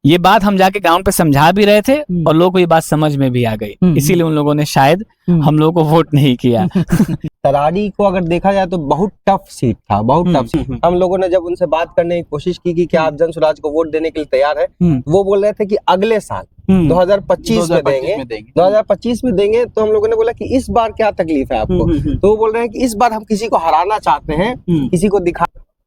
ये बात हम जाके ग्राउंड पे समझा भी रहे थे और लोगों को ये बात समझ में भी आ गई, इसीलिए उन लोगों ने शायद हम लोगों को वोट नहीं किया। तरारी को अगर देखा जाए तो बहुत टफ सीट था, बहुत टफ सीट। हम लोगों ने जब उनसे बात करने की कोशिश की कि क्या आप जन स्वराज को वोट देने के लिए तैयार है, वो बोल रहे थे कि अगले साल 2025 में देंगे, 2025 में देंगे। तो हम लोगों ने बोला कि इस बार क्या तकलीफ है आपको, तो वो बोल रहे हैं कि इस बार हम किसी को हराना चाहते हैं, किसी को दिखा।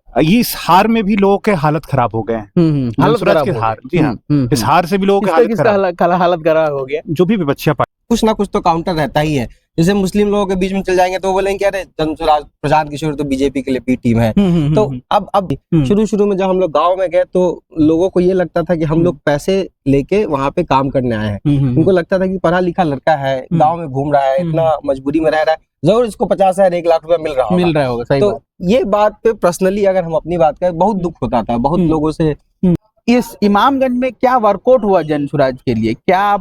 इस हार में भी लोगों के हालत खराब हो गए हैं, हालत खराब के हार, जी हाँ, इस हार से भी लोगों के हालत खराब हो गया। जो भी विपक्षियां कुछ ना कुछ तो काउंटर रहता ही है। जैसे मुस्लिम लोगों के बीच में चल जाएंगे तो वो बोलेंगे अरे जन स्वराज प्रशांत किशोर तो बीजेपी के लिए बी टीम है। तो अब शुरू में जब हम लोग गांव में गए तो लोगों को ये लगता था कि हम लोग पैसे लेके वहां पे काम करने आए हैं। उनको लगता था कि पढ़ा लिखा लड़का है, गांव में घूम रहा है, इतना मजबूरी में रह रहा है, जरूर इसको 50,000 1 लाख रुपया मिल रहा होगा। सही तो ये बात पे पर्सनली अगर हम अपनी बात करें, बहुत दुख होता था बहुत लोगों से। इस इमामगंज में क्या वर्कआउट हुआ जन स्वराज के लिए, क्या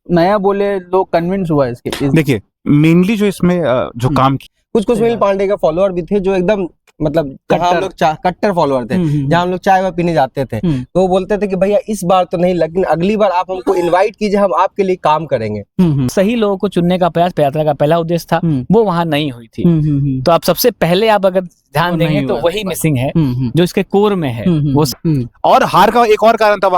नया बोले लोग कन्विंस हुआ इसके? देखिए मेनली जो इसमें जो काम कुछ सुनील पांडे का फॉलोअर भी थे जो एकदम मतलब हम लोग कट्टर फॉलोअर थे, जहाँ हम लोग चाय पीने जाते थे तो वो बोलते थे कि भैया इस बार तो नहीं, लेकिन अगली बार आप हमको इनवाइट कीजिए, हम आपके लिए काम करेंगे। सही लोगों को चुनने का प्रयास यात्रा का पहला उद्देश्य था, वो वहाँ नहीं हुई थी। तो आप सबसे पहले आप अगर ध्यान देंगे तो वही मिसिंग है जो इसके कोर में है। वो और हार का एक और कारण था,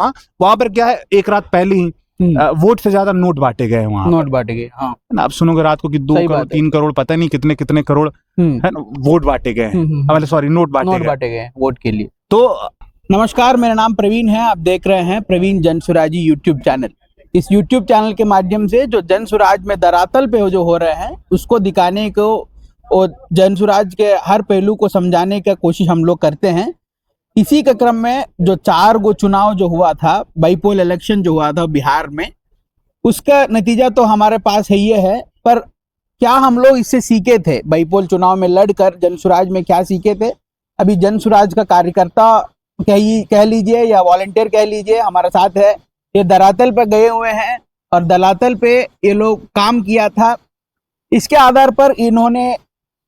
वहां पर क्या है, एक रात पहले ही वोट से ज्यादा नोट बांटे गए वहाँ, नोट बांटे गए। हाँ, आप सुनोगे रात को कि 2 करोड़ 3 करोड़ पता नहीं कितने कितने करोड़ है ना वोट बांटे गए, सॉरी नोट बांटे गए वोट के लिए। तो नमस्कार, मेरा नाम प्रवीण है, आप देख रहे हैं प्रवीण जन स्वराजी यूट्यूब चैनल। इस यूट्यूब चैनल के माध्यम से जो जन स्वराज में धरातल पे जो हो रहे हैं उसको दिखाने को और जन स्वराज के हर पहलू को समझाने का कोशिश हम लोग करते हैं। इसी के क्रम में जो 4 गो चुनाव जो हुआ था, बाईपोल इलेक्शन जो हुआ था बिहार में, उसका नतीजा तो हमारे पास है ये है, पर क्या हम लोग इससे सीखे थे? बाईपोल चुनाव में लड़कर जन स्वराज में क्या सीखे थे? अभी जन स्वराज का कार्यकर्ता कह लीजिए या वॉलंटियर कह लीजिए हमारे साथ है, ये धरातल पर गए हुए हैं और धरातल पे ये लोग काम किया था। इसके आधार पर इन्होंने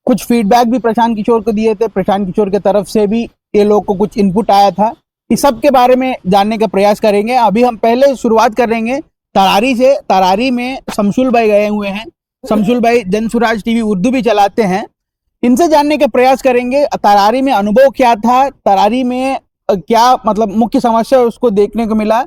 कुछ फीडबैक भी प्रशांत किशोर को दिए थे, प्रशांत किशोर के तरफ से भी ये लोग को कुछ इनपुट आया था। इस सब के बारे में जानने का प्रयास करेंगे। अभी हम पहले शुरुआत करेंगे तरारी से। तरारी में शमशुल भाई गए हुए हैं। शमशुल भाई जन स्वराज टीवी उर्दू भी चलाते हैं, इनसे जानने का प्रयास करेंगे तरारी में अनुभव क्या था, तरारी में क्या मतलब मुख्य समस्या उसको देखने को मिला,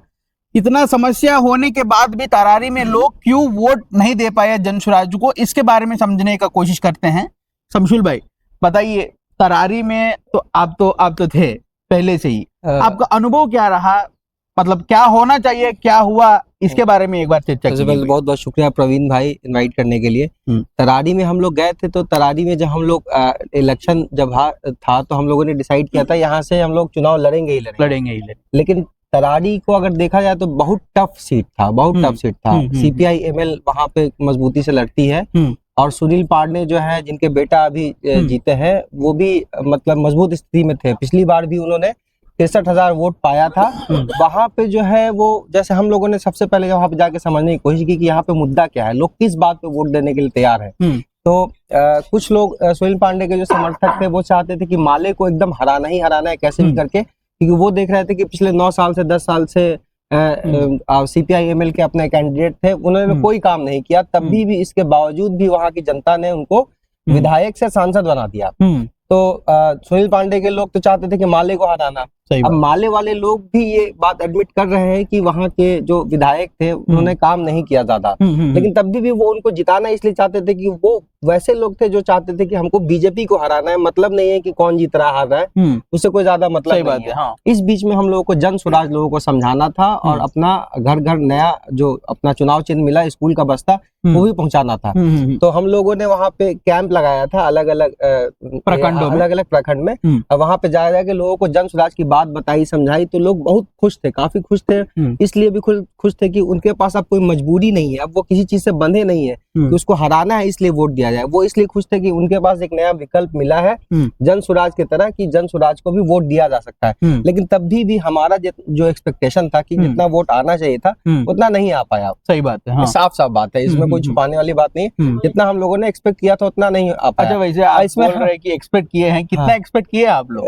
इतना समस्या होने के बाद भी तरारी में लोग क्यों वोट नहीं दे पाए जन स्वराज को, इसके बारे में समझने का कोशिश करते हैं। शमशुल भाई बताइए, तरारी में तो आप तो थे पहले से ही, आपका अनुभव क्या रहा, मतलब क्या होना चाहिए, क्या हुआ, इसके बारे में एक बार चर्चा कीजिए। बहुत बहुत शुक्रिया प्रवीण भाई इनवाइट करने के लिए। तरारी में हम लोग गए थे, तो तरारी में जब हम लोग इलेक्शन जब था तो हम लोगों ने डिसाइड किया था यहाँ से हम लोग चुनाव लड़ेंगे ही। लेकिन तरारी को अगर देखा जाए तो बहुत टफ सीट था, बहुत टफ सीट था। सीपीआई एमएल वहां पे मजबूती से लड़ती है और सुनील पांडे जो है जिनके बेटा अभी जीते हैं, वो भी मतलब मजबूत स्थिति में थे। पिछली बार भी उन्होंने 63,000 वोट पाया था। वहां पे जो है वो, जैसे हम लोगों ने सबसे पहले वहां पे जाके समझने की कोशिश की कि यहाँ पे मुद्दा क्या है, लोग किस बात पे वोट देने के लिए तैयार है। तो कुछ लोग सुनील पांडे के जो समर्थक थे वो चाहते थे कि माले को एकदम हराना है कैसे भी करके, क्योंकि वो देख रहे थे कि पिछले 9 साल से 10 साल से सीपीआई एमएल के अपने कैंडिडेट थे, उन्होंने कोई काम नहीं किया, तब भी इसके बावजूद भी वहां की जनता ने उनको विधायक से सांसद बना दिया। तो सुनील पांडे के लोग तो चाहते थे कि माले को हटाना। अब माले वाले लोग भी ये बात एडमिट कर रहे हैं कि वहाँ के जो विधायक थे उन्होंने काम नहीं किया ज्यादा, लेकिन तब भी वो उनको जिताना इसलिए चाहते थे कि वो वैसे लोग थे जो चाहते थे कि हमको बीजेपी को हराना है, मतलब नहीं है कि कौन जीत रहा हार रहा है, उससे कोई ज्यादा मतलब नहीं है। हाँ। इस बीच में हम लोगों को जन स्वराज लोगों को समझाना था और अपना घर घर नया जो अपना चुनाव चिन्ह मिला स्कूल का बस्ता वो भी पहुंचाना था। तो हम लोगों ने वहाँ पे कैंप लगाया था अलग अलग प्रखंड में, वहाँ पे जाके लोगों को जन स्वराज की बात बताई समझाई, तो लोग बहुत खुश थे, काफी खुश थे। इसलिए भी खुश थे कि उनके पास अब कोई मजबूरी नहीं है, अब वो किसी चीज से बंधे नहीं है कि उसको हराना है इसलिए वोट दिया जाए। वो इसलिए खुश थे कि उनके पास एक नया विकल्प मिला है जन स्वराज की तरह, कि जन स्वराज को भी वोट दिया जा सकता है। लेकिन तब भी हमारा जो एक्सपेक्टेशन था कि जितना वोट आना चाहिए था उतना नहीं आ पाया। सही बात है, हाँ। साफ साफ बात है, इसमें कोई छुपाने वाली बात नहीं। जितना हम लोगों ने एक्सपेक्ट किया था उतना नहीं आ पाया। अच्छा, वैसे इसमें एक्सपेक्ट किए हैं, कितना एक्सपेक्ट किए आप लोग?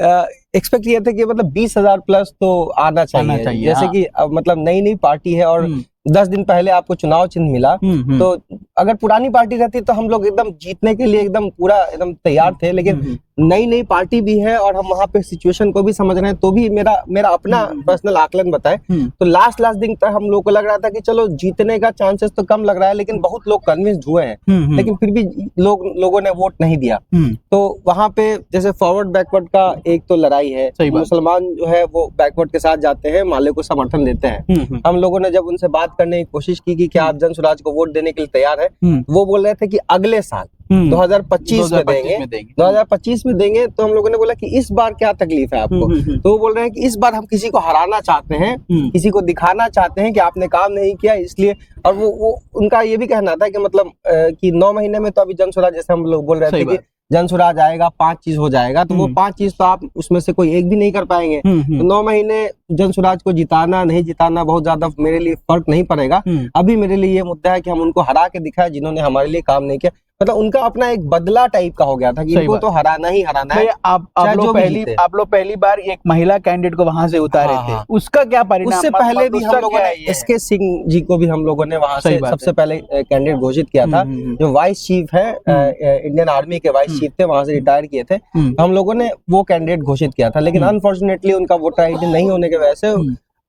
एक्सपेक्ट किए थे कि मतलब 20,000 प्लस तो आना चाहिए, जैसे कि मतलब नई नई पार्टी है और 10 दिन पहले आपको चुनाव चिन्ह मिला, तो अगर पुरानी पार्टी रहती तो हम लोग एकदम जीतने के लिए एकदम पूरा एकदम तैयार थे, लेकिन नई नई पार्टी भी है और हम वहाँ पे सिचुएशन को भी समझ रहे हैं, तो भी मेरा अपना पर्सनल आकलन बताए तो लास्ट दिन तक हम लोग को लग रहा था कि चलो जीतने का चांसेस तो कम लग रहा है, लेकिन बहुत लोग कन्विंस्ड हुए हैं, लेकिन फिर भी लोगों ने वोट नहीं दिया। तो वहाँ पे जैसे फॉरवर्ड बैकवर्ड का एक तो लड़ाई है, मुसलमान जो है वो बैकवर्ड के साथ जाते हैं, माले को समर्थन देते हैं। हम लोगों ने जब उनसे बात करने की कोशिश की कि क्या आप जन स्वराज को वोट देने के लिए तैयार है, वो बोल रहे थे कि अगले साल 2025 में देंगे, 2025 में देंगे। तो हम लोगों ने बोला कि इस बार क्या तकलीफ है आपको, तो वो बोल रहे हैं कि इस बार हम किसी को हराना चाहते हैं, किसी को दिखाना चाहते हैं कि आपने काम नहीं किया इसलिए। और वो उनका ये भी कहना था कि मतलब कि 9 महीने में तो अभी जन स्वराज, जैसे हम लोग बोल रहे थे कि जन स्वराज आएगा 5 चीज हो जाएगा, तो वो 5 चीज तो आप उसमें से कोई एक भी नहीं कर पाएंगे। तो 9 महीने जन स्वराज को जिताना नहीं जिताना बहुत ज्यादा मेरे लिए फर्क नहीं पड़ेगा। अभी मेरे लिए ये मुद्दा है कि हम उनको हरा के दिखाए जिन्होंने हमारे लिए काम नहीं किया। मतलब उनका अपना एक बदला टाइप का हो गया था कि इनको तो हराना ही हराना है। आप लोग पहली बार एक महिला कैंडिडेट को वहां से उतारे थे, उसका क्या परिणाम? उससे पहले भी हम लोगों ने एसके सिंह जी को भी हम लोगों ने वहां से सबसे पहले कैंडिडेट घोषित किया था, जो वाइस चीफ है, इंडियन आर्मी के वाइस चीफ थे, वहां से रिटायर किए थे। हम लोगों ने वो कैंडिडेट घोषित किया था, लेकिन अनफॉर्चुनेटली उनका वोटर आईडी नहीं होने की वजह से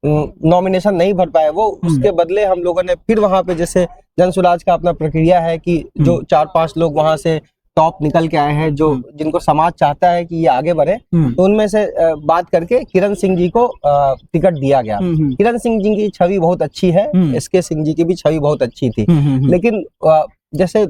नॉमिनेशन नहीं भर पाए वो। उसके बदले हम लोगों ने फिर वहां पे, जैसे जन स्वराज का अपना प्रक्रिया है कि जो 4-5 लोग वहां से टॉप निकल के आए हैं, जो जिनको समाज चाहता है कि ये आगे बढ़े, तो उनमें से बात करके किरण सिंह जी को टिकट दिया गया। किरण सिंह जी की छवि बहुत अच्छी है, एसके सिंह जी की भी छवि बहुत अच्छी थी, लेकिन जैसे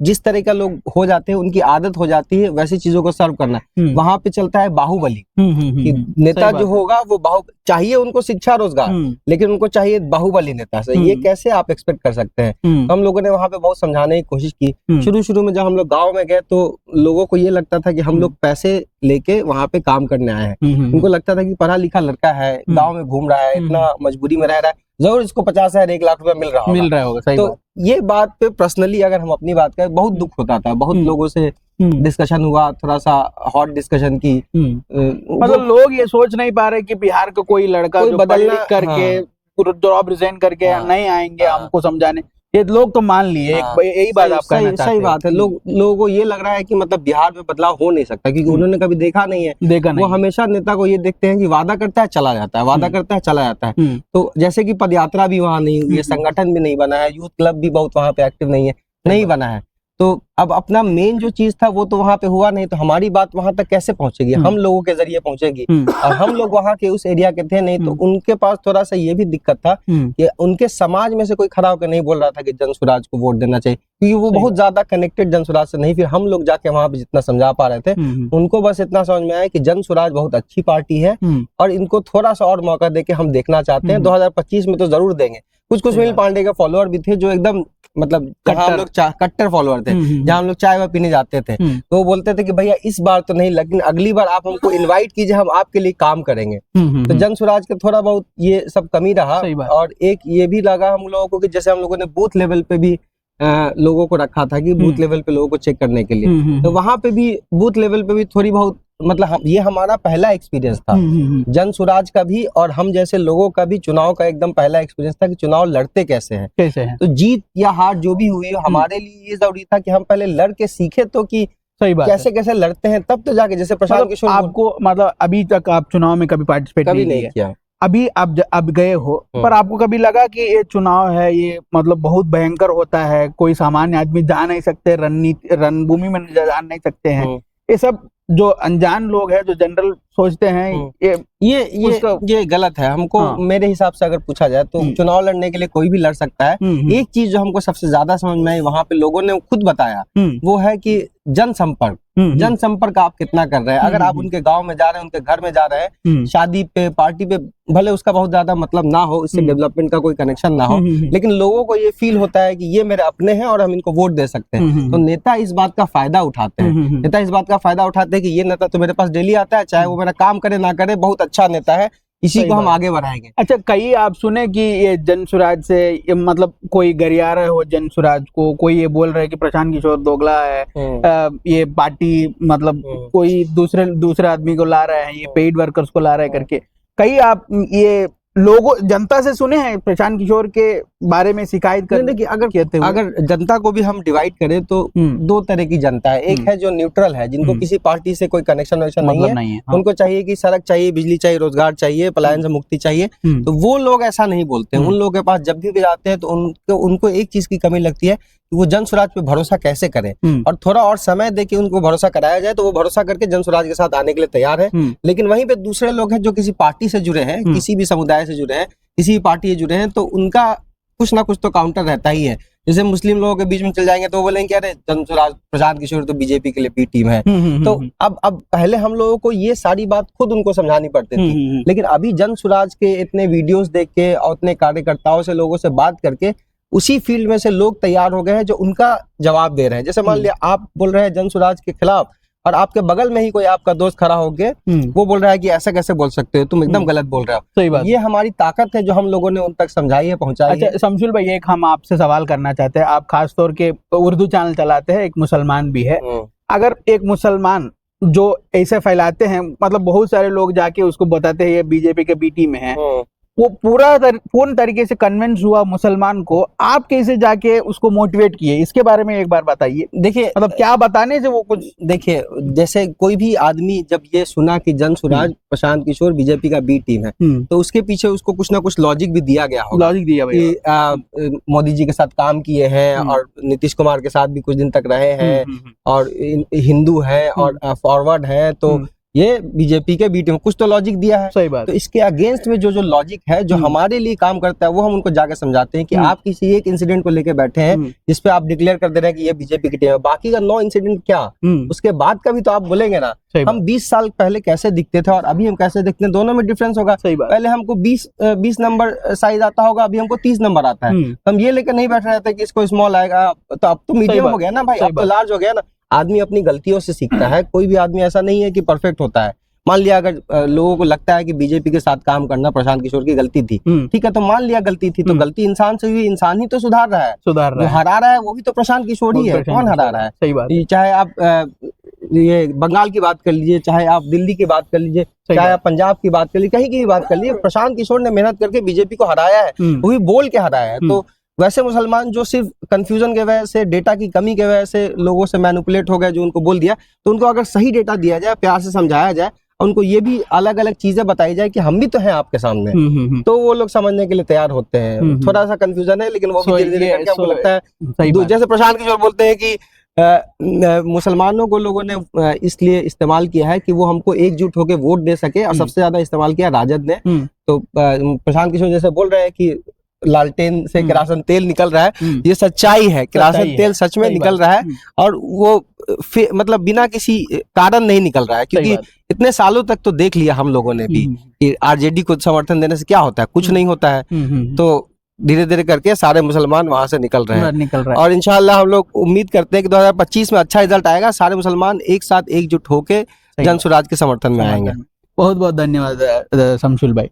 जिस तरह का लोग हो जाते हैं, उनकी आदत हो जाती है वैसी चीजों को सर्व करना। वहां पे चलता है बाहुबली कि नेता जो होगा वो चाहिए उनको शिक्षा रोजगार, लेकिन उनको चाहिए बाहुबली नेता से। ये कैसे आप एक्सपेक्ट कर सकते हैं? तो हम लोगों ने वहां पे बहुत समझाने की कोशिश की। शुरू में जब हम लोग गाँव में गए तो लोगों को ये लगता था कि हम लोग पैसे लेके वहां पे काम करने आए हैं। उनको लगता था कि पढ़ा लिखा लड़का है, गाँव में घूम रहा है, इतना मजबूरी में रह रहा है, जरूर इसको 50,000 1 लाख रुपया मिल रहा होगा। सही तो बात। ये बात पे पर्सनली अगर हम अपनी बात करें, बहुत दुख होता था। बहुत लोगों से डिस्कशन हुआ, थोड़ा सा हॉट डिस्कशन की। मतलब लोग ये सोच नहीं पा रहे कि बिहार का कोई लड़का जो बदलना करके जॉब रिजाइन करके नहीं आएंगे हमको समझाने। ये लोग तो मान लिए, यही बात आप कहना चाहते हैं। सही बात है। लोगों को ये लग रहा है कि मतलब बिहार में बदलाव हो नहीं सकता, क्योंकि उन्होंने कभी देखा नहीं है। वो हमेशा नेता को ये देखते हैं कि वादा करता है चला जाता है, वादा करता है चला जाता है। तो जैसे कि पदयात्रा भी वहाँ नहीं हुई है, संगठन भी नहीं बना है, यूथ क्लब भी बहुत वहाँ पे एक्टिव नहीं है, नहीं बना है। तो अब अपना मेन जो चीज था वो तो वहां पे हुआ नहीं, तो हमारी बात वहां तक कैसे पहुंचेगी? हम लोगों के जरिए पहुंचेगी, और हम लोग वहां के उस एरिया के थे नहीं, तो उनके पास थोड़ा सा ये भी दिक्कत था कि उनके समाज में से कोई खड़ा होकर नहीं बोल रहा था कि जन स्वराज को वोट देना चाहिए, क्योंकि वो बहुत ज्यादा कनेक्टेड जन स्वराज से नहीं। फिर हम लोग जाके वहां पे जितना समझा पा रहे थे, उनको बस इतना समझ में आया कि जन स्वराज बहुत अच्छी पार्टी है और इनको थोड़ा सा और मौका देके हम देखना चाहते हैं। 2025 में तो जरूर देंगे। कुछ सुनील पांडे के फॉलोअर भी थे जो एकदम मतलब जहाँ हम लोग कट्टर फॉलोअर थे, जहाँ हम लोग चाय वाय पीने जाते थे, तो वो बोलते थे कि भैया इस बार तो नहीं, लेकिन अगली बार आप हमको इनवाइट कीजिए, हम आपके लिए काम करेंगे। तो जन स्वराज का थोड़ा बहुत ये सब कमी रहा। और एक ये भी लगा हम लोगों को कि जैसे हम लोगों ने बूथ लेवल पे भी लोगों को रखा था कि बूथ लेवल पे लोगों को चेक करने के लिए, तो वहां पे भी बूथ लेवल पे भी थोड़ी बहुत मतलब ये हमारा पहला एक्सपीरियंस था जन स्वराज का भी, और हम जैसे लोगों का भी चुनाव का एकदम पहला एक्सपीरियंस था कि चुनाव लड़ते कैसे हैं। तो जीत या हार जो भी हुई हमारे लिए ये जरूरी था कि हम पहले लड़ के सीखे तो कि सही बात कैसे कैसे लड़ते हैं, तब तो जाके जैसे प्रशांत किशोर आपको मतलब अभी तक आप चुनाव में कभी पार्टिसिपेट नहीं किया, अभी आप गए हो, पर आपको कभी लगा कि ये चुनाव है ये मतलब बहुत भयंकर होता है, कोई सामान्य आदमी जा नहीं सकते, रणभूमि में जा नहीं सकते हैं, ये सब जो अनजान लोग हैं, जो जनरल सोचते हैं ये गलत है। हमको मेरे हिसाब से अगर पूछा जाए तो चुनाव लड़ने के लिए कोई भी लड़ सकता है। एक चीज जो हमको सबसे ज्यादा समझ में आई, वहां पे लोगों ने खुद बताया, वो है कि जनसंपर्क आप कितना कर रहे हैं। अगर आप उनके गांव में जा रहे हैं, उनके घर में जा रहे हैं, शादी पे पार्टी पे, भले उसका बहुत ज्यादा मतलब ना हो, इससे डेवलपमेंट का कोई कनेक्शन ना हो, लेकिन लोगों को ये फील होता है कि ये मेरे अपने हैं और हम इनको वोट दे सकते हैं। तो नेता इस बात का फायदा उठाते हैं, नेता इस बात का फायदा उठाते हैं कि ये नेता तो मेरे पास डेली आता है, चाहे वो मेरा काम करे ना करे, बहुत अच्छा नेता है, इसी को हम आगे बढ़ाएंगे। अच्छा, कई आप सुने कि ये जन स्वराज से मतलब कोई गरिया रहे हो जन स्वराज को, कोई ये बोल रहे हैं कि प्रशांत किशोर दोगला है, ये पार्टी मतलब कोई दूसरे आदमी को ला रहे हैं, ये पेड वर्कर्स को ला रहे हैं करके। कई आप ये लोगों जनता से सुने हैं प्रशांत किशोर के बारे में शिकायत करने की? अगर जनता को भी हम डिवाइड करें तो दो तरह की जनता है। एक है जो न्यूट्रल है, जिनको किसी पार्टी से कोई कनेक्शन नहीं है, हाँ। उनको चाहिए कि सड़क चाहिए, बिजली चाहिए, रोजगार चाहिए, पलायन से मुक्ति चाहिए, तो वो लोग ऐसा नहीं बोलते हैं। उन लोगों के पास जब भी जाते हैं तो उनको एक चीज की कमी लगती है कि वो जन स्वराज पे भरोसा कैसे करें, और थोड़ा और समय दे के उनको भरोसा कराया जाए तो वो भरोसा करके जन स्वराज के साथ आने के लिए तैयार है। लेकिन वहीं पे दूसरे लोग हैं जो किसी पार्टी से जुड़े हैं, किसी भी समुदाय से जुड़े हैं, किसी भी पार्टी से जुड़े हैं, तो उनका कुछ ना कुछ तो काउंटर रहता ही है। जैसे मुस्लिम लोगों के बीच में चल जाएंगे तो वो बोलेंगे कि अरे जन स्वराज प्रशांत किशोर तो बीजेपी के लिए बी टीम है। तो अब पहले हम लोगों को ये सारी बात खुद उनको समझानी पड़ती थी, लेकिन अभी जन स्वराज के इतने वीडियोस देख के और इतने कार्यकर्ताओं से, लोगों से बात करके उसी फील्ड में से लोग तैयार हो गए हैं जो उनका जवाब दे रहे हैं। जैसे मान लिया आप बोल रहे हैं जन स्वराज के खिलाफ, और आपके बगल में ही कोई आपका दोस्त खड़ा होके वो बोल रहा है कि ऐसा कैसे बोल सकते हो, तुम एकदम गलत बोल रहे हो। सही बात। ये हमारी ताकत है जो हम लोगों ने उन तक समझाई है, पहुंचाई है। शमशुल भाई, एक हम आपसे सवाल करना चाहते हैं। आप खास तौर के उर्दू चैनल चलाते हैं, एक मुसलमान भी है। अगर एक मुसलमान जो ऐसे फैलाते हैं, मतलब बहुत सारे लोग जाके उसको बताते हैं ये बीजेपी के बी टीम में है, वो पूर्ण तरीके से कन्विंस हुआ मुसलमान को, आप कैसे जाके उसको मोटिवेट किए, इसके बारे में एक बार बताइए। देखिए, मतलब क्या बताने से वो कुछ, देखिए जैसे कोई भी आदमी जब ये सुना कि जन स्वराज प्रशांत किशोर बीजेपी का बी टीम है, तो उसके पीछे उसको कुछ ना कुछ लॉजिक भी दिया गया होगा। लॉजिक दिया कि मोदी जी के साथ काम किए हैं और नीतीश कुमार के साथ भी कुछ दिन तक रहे हैं, और हिंदू है और फॉरवर्ड है, तो ये बीजेपी के बीच में कुछ तो लॉजिक दिया है। सही बात। तो इसके अगेंस्ट में जो लॉजिक है, जो हमारे लिए काम करता है, वो हम उनको जाकर समझाते हैं कि आप किसी एक इंसिडेंट को लेके बैठे हैं जिसपे आप डिक्लेयर कर दे रहे हैं कि ये बीजेपी की टीम है, बाकी का 9 इंसिडेंट क्या, उसके बाद का भी तो आप बोलेंगे ना। हम 20 साल पहले कैसे दिखते थे और अभी हम कैसे दिखते हैं, दोनों में डिफरेंस होगा। पहले हमको 20 नंबर साइज आता होगा, अभी हमको 30 नंबर आता है। हम ये लेकर नहीं बैठ रहे थे कि इसको स्मॉल आएगा, तो अब तो मीडियम हो गया ना भाई, अब तो लार्ज हो गया ना। आदमी अपनी गलतियों से सीखता है, कोई भी आदमी ऐसा नहीं है कि परफेक्ट होता है। मान लिया अगर लोगों को लगता है कि बीजेपी के साथ काम करना प्रशांत किशोर की गलती थी, ठीक है, तो मान लिया गलती थी, तो गलती इंसान से हुई, इंसान ही तो सुधार रहा है, जो हरा रहा है वो भी तो प्रशांत किशोर ही है, कौन हरा रहा है। सही बात। चाहे आप ये बंगाल की बात कर लीजिए, चाहे आप दिल्ली की बात कर लीजिए, चाहे आप पंजाब की बात कर लीजिए, कहीं की भी बात कर लीजिए, प्रशांत किशोर ने मेहनत करके बीजेपी को हराया है, वो भी बोल के हराया है। तो वैसे मुसलमान जो सिर्फ कंफ्यूजन के वजह से, डेटा की कमी के वजह से लोगों से मैनिपुलेट हो गए, जो उनको बोल दिया, तो उनको अगर सही डेटा दिया जाए, प्यार से समझाया जाए, उनको ये भी अलग अलग चीजें बताई जाए कि हम भी तो हैं आपके सामने, तो वो लोग समझने के लिए तैयार होते हैं। थोड़ा सा कंफ्यूजन है, लेकिन वो भी धीरे-धीरे करके हमको लगता है, जैसे प्रशांत किशोर बोलते हैं कि मुसलमानों को लोगों ने इसलिए इस्तेमाल किया है कि वो हमको एकजुट होकर वोट दे सके, और सबसे ज्यादा इस्तेमाल किया राजद ने। तो प्रशांत किशोर जैसे बोल रहे हैं कि लालटेन से किरासन तेल निकल रहा है, ये सच्चाई है, किरासन तेल सच में निकल रहा है, और वो मतलब बिना किसी कारण नहीं निकल रहा है, क्योंकि इतने सालों तक तो देख लिया हम लोगों ने भी कि आरजेडी को समर्थन देने से क्या होता है, कुछ नहीं होता है। तो धीरे धीरे करके सारे मुसलमान वहां से निकल रहे हैं, और इंशाल्लाह हम लोग उम्मीद करते हैं कि 2025 में अच्छा रिजल्ट आएगा, सारे मुसलमान एक साथ एकजुट होके जन स्वराज के समर्थन में आएंगे। बहुत बहुत धन्यवाद शमशुल भाई।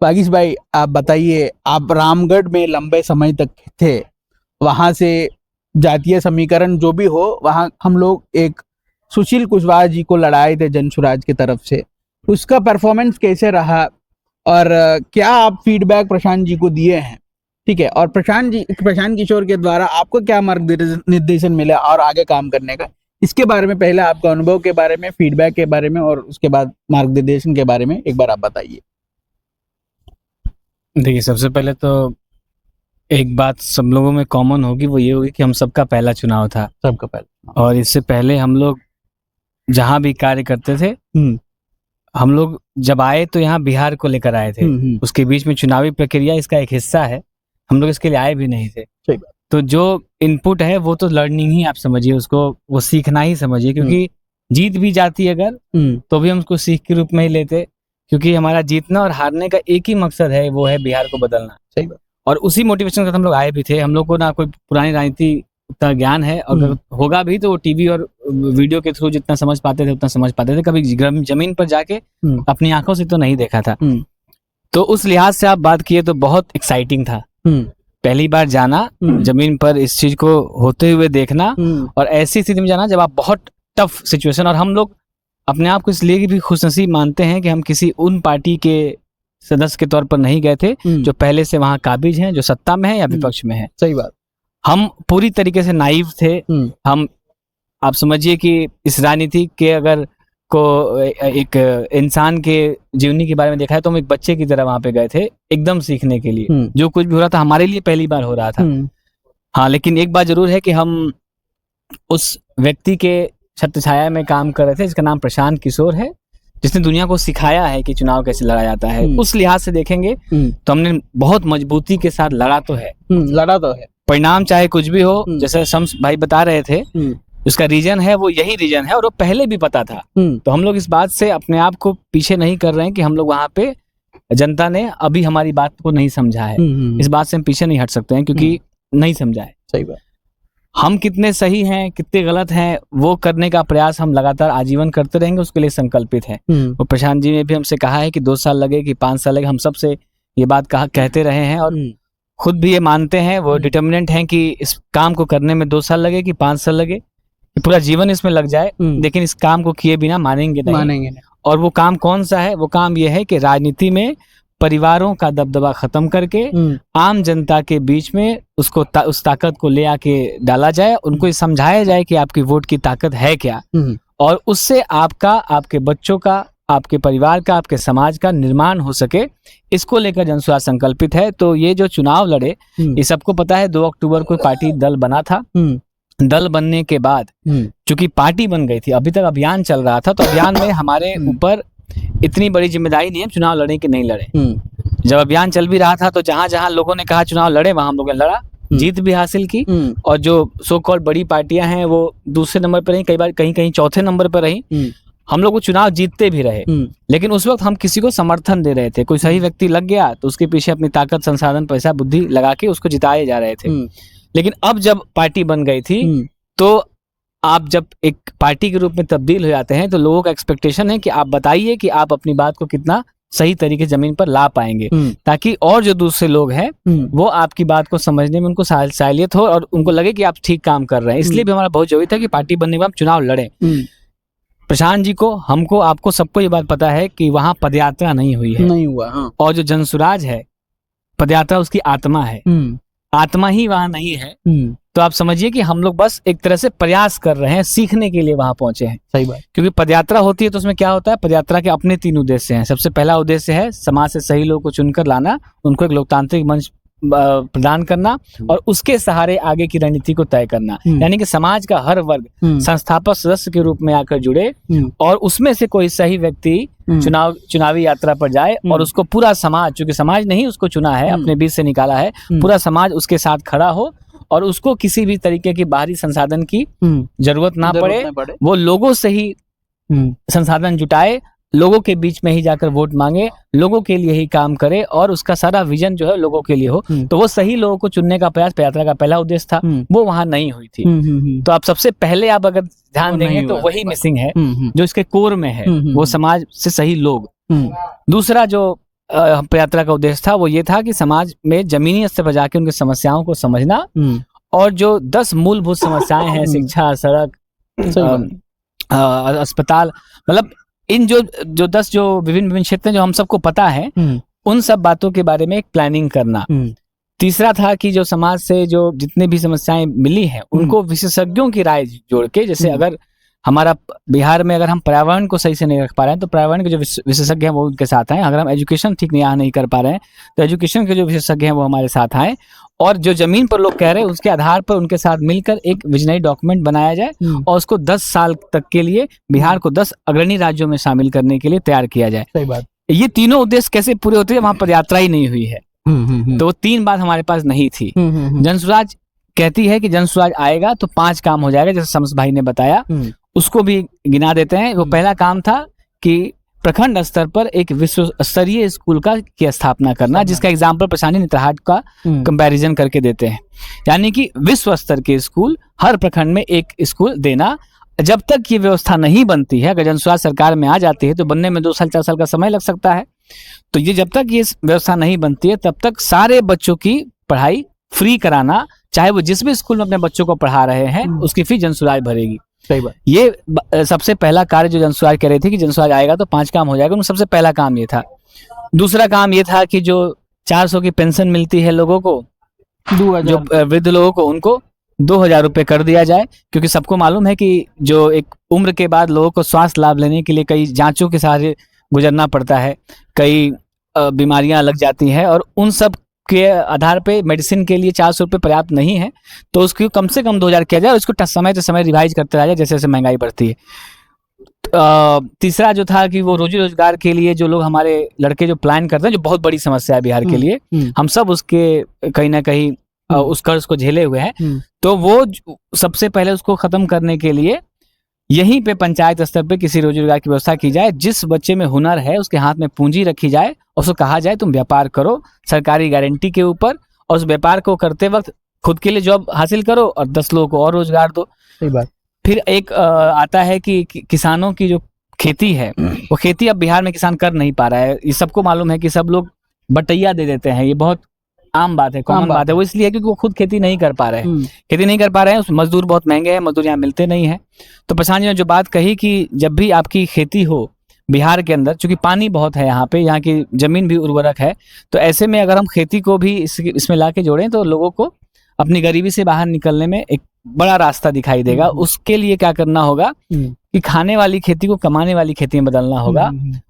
बागिश भाई, आप बताइए, आप रामगढ़ में लंबे समय तक थे, वहां से जातीय समीकरण जो भी हो, वहां हम लोग एक सुशील कुशवाहा जी को लड़ाए थे जन स्वराज की तरफ से, उसका परफॉर्मेंस कैसे रहा, और क्या आप फीडबैक प्रशांत जी को दिए हैं, ठीक है, और प्रशांत किशोर के द्वारा आपको क्या मार्गदर्शन मिला और आगे काम करने का, इसके बारे में पहले आपका अनुभव के बारे में, फीडबैक के बारे में, और उसके बाद मार्गदर्शन के बारे में एक बार आप बताइए। देखिए, सबसे पहले तो एक बात सब लोगों में कॉमन होगी, वो ये होगी कि हम सबका पहला चुनाव था, सबका पहला, और इससे पहले हम लोग जहां भी कार्य करते थे, हम लोग जब आए तो यहाँ बिहार को लेकर आए थे, उसके बीच में चुनावी प्रक्रिया इसका एक हिस्सा है, हम लोग इसके लिए आए भी नहीं थे। तो जो इनपुट है वो तो लर्निंग ही आप समझिए, उसको वो सीखना ही समझिए, क्योंकि जीत भी जाती अगर तो भी हम उसको सीख के रूप में ही लेते, क्योंकि हमारा जीतना और हारने का एक ही मकसद है, वो है बिहार को बदलना। सही बात। और उसी मोटिवेशन के साथ हम लोग आए भी थे। हम लोग को ना कोई पुरानी राजनीति उतना ज्ञान है, अगर होगा भी तो वो टीवी और वीडियो के थ्रू जितना समझ पाते थे उतना समझ पाते थे, कभी जमीन पर जाके अपनी आंखों से तो नहीं देखा था। तो उस लिहाज से आप बात किए तो बहुत एक्साइटिंग था। पहली बार जाना, जमीन पर इस चीज को होते हुए देखना, और ऐसी स्थिति में जाना जब आप बहुत टफ सिचुएशन, और हम लोग अपने आप को इसलिए भी खुशनसीब मानते हैं कि हम किसी उन पार्टी के सदस्य के तौर पर नहीं गए थे जो पहले से वहां काबिज हैं, जो सत्ता में है या विपक्ष में है। सही बात। हम पूरी तरीके से नाइव थे। हम, आप समझिए कि इस राजनीति के अगर को एक इंसान के जीवनी के बारे में देखा है तो हम एक बच्चे की तरह वहां पे गए थे एकदम सीखने के लिए। जो कुछ भी हो रहा था हमारे लिए पहली बार हो रहा था। हाँ, लेकिन एक बात जरूर है कि हम उस व्यक्ति के छत्र छाया में काम कर रहे थे जिसका नाम प्रशांत किशोर है, जिसने दुनिया को सिखाया है कि चुनाव कैसे लड़ा जाता है। उस लिहाज से देखेंगे तो हमने बहुत मजबूती के साथ लड़ा तो है। परिणाम चाहे कुछ भी हो, जैसे शम्स भाई बता रहे थे, उसका रीजन है, वो यही रीजन है, और वो पहले भी पता था। तो हम लोग इस बात से अपने आप को पीछे नहीं कर रहे हैं कि हम लोग वहां पे जनता ने अभी हमारी बात को नहीं समझा है। इस बात से हम पीछे नहीं हट सकते हैं क्योंकि नहीं समझा है। सही बात। हम कितने सही हैं, कितने गलत हैं, वो करने का प्रयास हम लगातार आजीवन करते रहेंगे, उसके लिए संकल्पित है। और प्रशांत जी ने भी हमसे कहा है कि 2 साल लगे कि 5 साल लगे, हम सबसे ये बात कहते रहे हैं और खुद भी ये मानते हैं, वो डिटर्मिनेंट हैं कि इस काम को करने में 2 साल लगे कि 5 साल लगे, कि पूरा जीवन इसमें लग जाए, लेकिन इस काम को किए बिना मानेंगे नहीं। और वो काम कौन सा है? वो काम ये है कि राजनीति में परिवारों का दबदबा खत्म करके आम जनता के बीच में उसको उस ताकत को ले आके डाला जाए, उनको समझाया जाए कि आपकी वोट की ताकत है क्या, और उससे आपका, आपके बच्चों का, आपके परिवार का, आपके समाज का निर्माण हो सके। इसको लेकर जनसुराज संकल्पित है। तो ये जो चुनाव लड़े, ये सबको पता है 2 अक्टूबर को पार्टी दल बना था। दल बनने के बाद चूंकि पार्टी बन गई थी, अभी तक अभियान चल रहा था, तो अभियान में हमारे ऊपर इतनी बड़ी जिम्मेदारी नहीं है चुनाव लड़े कि नहीं लड़े। जब अभियान चल भी रहा था तो जहां जहां लोगों ने कहा चुनाव लड़े, वहां हम लोगों ने लड़ा, जीत भी हासिल की। और जो सो कॉल्ड बड़ी पार्टियां हैं वो दूसरे नंबर पर रही, कई बार कहीं कहीं चौथे नंबर पर रही। हम लोग वो चुनाव जीतते भी रहे, लेकिन उस वक्त हम किसी को समर्थन दे रहे थे। कोई सही व्यक्ति लग गया तो उसके पीछे अपनी ताकत, संसाधन, पैसा, बुद्धि लगा के उसको जिताए जा रहे थे। लेकिन अब जब पार्टी बन गई थी तो आप जब एक पार्टी के रूप में तब्दील हो जाते हैं तो लोगों का एक्सपेक्टेशन है कि आप बताइए कि आप अपनी बात को कितना सही तरीके जमीन पर ला पाएंगे, ताकि और जो दूसरे लोग हैं वो आपकी बात को समझने में उनको साहलियत हो और उनको लगे कि आप ठीक काम कर रहे हैं। इसलिए भी हमारा बहुत जरूरी था कि पार्टी बनने के बाद चुनाव लड़े। प्रशांत जी को, हमको, आपको, सबको ये बात पता है कि वहां पदयात्रा नहीं हुई है, नहीं हुआ। हाँ। और जो जनसुराज है, पदयात्रा उसकी आत्मा है, आत्मा ही वहां नहीं है। तो आप समझिए कि हम लोग बस एक तरह से प्रयास कर रहे हैं, सीखने के लिए वहां पहुंचे हैं। सही बात। क्योंकि पदयात्रा होती है तो उसमें क्या होता है, पदयात्रा के अपने 3 उद्देश्य हैं। सबसे पहला उद्देश्य है समाज से सही लोगों को चुनकर लाना, उनको एक लोकतांत्रिक मंच प्रदान करना, और उसके सहारे आगे की रणनीति को तय करना। यानी कि समाज का हर वर्ग संस्थापक सदस्य के रूप में आकर जुड़े, और उसमें से कोई सही व्यक्ति चुनावी यात्रा पर जाए, और उसको पूरा समाज, चूंकि समाज ने ही उसको चुना है, अपने बीच से निकाला है, पूरा समाज उसके साथ खड़ा हो, और उसको किसी भी तरीके की बाहरी संसाधन की जरूरत ना पड़े। वो लोगों से ही संसाधन जुटाए, लोगों के बीच में ही जाकर वोट मांगे, लोगों के लिए ही काम करे, और उसका सारा विजन जो है लोगों के लिए हो। तो वो सही लोगों को चुनने का प्रयास पदयात्रा का पहला उद्देश्य था, वो वहां नहीं हुई थी। तो आप सबसे पहले आप अगर ध्यान देंगे तो वही मिसिंग है जो इसके कोर में है, वो समाज से सही लोग। दूसरा जो पदयात्रा का उद्देश्य था वो ये था कि समाज में जमीनी स्तर पर जाके उनकी समस्याओं को समझना, और जो 10 मूलभूत समस्याएं हैं, शिक्षा, सड़क, अस्पताल, मतलब इन जो 10 जो विभिन्न क्षेत्र जो हम सबको पता है, उन सब बातों के बारे में एक प्लानिंग करना। तीसरा था कि जो समाज से जो जितने भी समस्याएं मिली हैं उनको विशेषज्ञों की राय जोड़ के, जैसे अगर हमारा बिहार में अगर हम पर्यावरण को सही से नहीं रख पा रहे हैं तो पर्यावरण के जो विशेषज्ञ हैं वो उनके साथ आए। अगर हम एजुकेशन ठीक यहाँ नहीं कर पा रहे हैं तो एजुकेशन के जो विशेषज्ञ हैं वो हमारे साथ आए, और जो जमीन पर लोग कह रहे हैं उसके आधार पर उनके साथ मिलकर एक विजनरी डॉक्यूमेंट बनाया जाए, और उसको 10 साल तक के लिए बिहार को 10 अग्रणी राज्यों में शामिल करने के लिए तैयार किया जाए। सही बात। ये तीनों उद्देश्य कैसे पूरे होते हैं? वहां पदयात्रा ही नहीं हुई है, तो 3 बात हमारे पास नहीं थी। जनसुराज कहती है कि जनसुराज आएगा तो 5 काम हो जाएगा, जैसे शम्स भाई ने बताया, उसको भी गिना देते हैं। वो पहला काम था कि प्रखंड स्तर पर एक विश्व स्तरीय स्कूल की स्थापना करना, जिसका एग्जाम्पल प्रशांत नेतरहाट का कंपैरिजन करके देते हैं। यानी कि विश्व स्तर के स्कूल हर प्रखंड में एक स्कूल देना, जब तक ये व्यवस्था नहीं बनती है, अगर जनसुराज सरकार में आ जाती है तो बनने में 2 साल 4 साल का समय लग सकता है। तो ये जब तक ये व्यवस्था नहीं बनती है तब तक सारे बच्चों की पढ़ाई फ्री कराना, चाहे वो जिस भी स्कूल में अपने बच्चों को पढ़ा रहे हैं उसकी फीस जनसुराज भरेगी। सही बात। ये सबसे पहला कार्य जो जनसुराज कह रही थी कि जनसुराज आएगा तो 5 काम हो जाएगा, उनका सबसे पहला काम ये था। दूसरा काम ये था कि जो 400 की पेंशन मिलती है लोगों को, जो वृद्ध लोगों को, उनको 2000 रुपये कर दिया जाए, क्योंकि सबको मालूम है कि जो एक उम्र के बाद लोगों को स्वास्थ्य लाभ लेने के लिए कई जांचों के सहारे गुजरना पड़ता है, कई बीमारियां लग जाती हैं और उन सब के आधार पे मेडिसिन के लिए 400 रुपये पर्याप्त नहीं है, तो उसको कम से कम 2000 किया जाए और उसको समय से समय रिवाइज करते रहा जाए जैसे जैसे महंगाई बढ़ती है। तीसरा जो था कि वो रोजी रोजगार के लिए जो लोग हमारे लड़के जो प्लान करते हैं, जो बहुत बड़ी समस्या है बिहार के लिए, हम सब उसके कहीं ना कहीं उस कर्ज को झेले हुए हैं, तो वो सबसे पहले उसको खत्म करने के लिए यहीं पे पंचायत स्तर पे किसी रोजी रोजगार की व्यवस्था की जाए। जिस बच्चे में हुनर है उसके हाथ में पूंजी रखी जाए और उसको कहा जाए तुम व्यापार करो सरकारी गारंटी के ऊपर, और उस व्यापार को करते वक्त खुद के लिए जॉब हासिल करो और 10 लोगों को और रोजगार दो। सही बात। फिर एक आता है कि किसानों की जो खेती है, वो खेती अब बिहार में किसान कर नहीं पा रहा है। ये सबको मालूम है कि सब लोग बटैया दे देते हैं, ये बहुत आम बात है, कॉमन बात है। वो इसलिए क्योंकि वो खुद खेती नहीं कर पा रहे हैं, खेती नहीं कर पा रहे हैं, उस मजदूर बहुत महंगे हैं, मजदूर यहाँ मिलते नहीं है। तो प्रशांत जी ने जो बात कही कि जब भी आपकी खेती हो बिहार के अंदर, चूंकि पानी बहुत है यहाँ पे, यहाँ की जमीन भी उर्वरक है, तो ऐसे में अगर हम खेती को भी इसमें ला के जोड़ें तो लोगों को अपनी गरीबी से बाहर निकलने में एक बड़ा रास्ता दिखाई देगा। उसके लिए क्या करना होगा कि खाने वाली खेती को कमाने वाली खेती में बदलना होगा,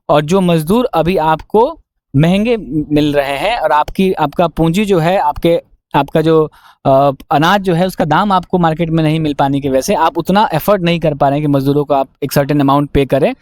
और जो मजदूर अभी आपको महंगे मिल रहे हैं और आपका पूंजी जो है, आपका जो अनाज जो है उसका दाम आपको मार्केट में नहीं मिल पाने की वजह से आप उतना एफर्ट नहीं कर पा रहे हैं कि मजदूरों को आप एक सर्टेन अमाउंट पे करें,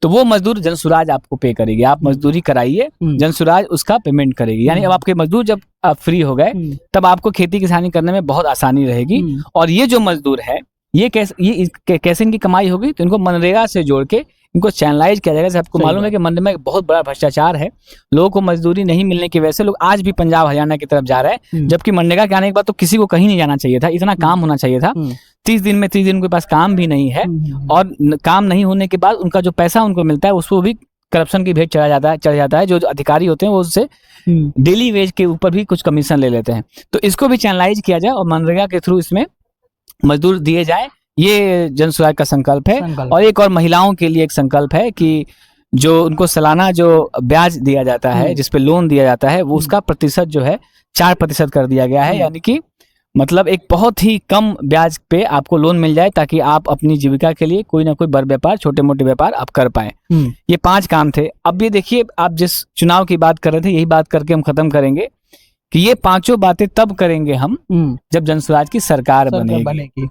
तो वो मजदूर जनसुराज आपको पे करेगी। आप मजदूरी कराइए, जनसुराज उसका पेमेंट करेगी। यानी अब आपके मजदूर जब आप फ्री हो गए तब आपको खेती किसानी करने में बहुत आसानी रहेगी। और ये जो मजदूर है ये कैसे इनकी कमाई होगी, तो इनको मनरेगा से जोड़ के इनको चैनलाइज किया जाएगा। आपको मालूम है कि मनरेगा में बहुत बड़ा भ्रष्टाचार है, लोगों को मजदूरी नहीं मिलने की वजह से लोग आज भी पंजाब हरियाणा की तरफ जा रहे हैं, जबकि मनरेगा के आने के बाद तो किसी को कहीं नहीं जाना चाहिए था, इतना काम होना चाहिए था। 30 दिन में 30 दिन उनके पास काम भी नहीं है, और काम नहीं होने के बाद उनका जो पैसा उनको मिलता है उसको भी करप्शन की भेंट चढ़ जाता है। जो अधिकारी होते हैं वो उससे डेली वेज के ऊपर भी कुछ कमीशन ले लेते हैं। तो इसको भी चैनलाइज किया जाए और मनरेगा के थ्रू इसमें मजदूर दिए जाए, ये जनसुराज का संकल्प है। और एक और महिलाओं के लिए एक संकल्प है कि जो उनको सालाना जो ब्याज दिया जाता है, जिसपे लोन दिया जाता है, वो उसका प्रतिशत जो है 4% कर दिया गया है। यानी कि मतलब एक बहुत ही कम ब्याज पे आपको लोन मिल जाए, ताकि आप अपनी जीविका के लिए कोई ना कोई बड़ व्यापार, छोटे मोटे व्यापार आप कर पाए। ये 5 काम थे। अब ये देखिए, आप जिस चुनाव की बात कर रहे थे, यही बात करके हम खत्म करेंगे कि ये 5 बातें तब करेंगे हम जब जनसुराज की सरकार बनेगी।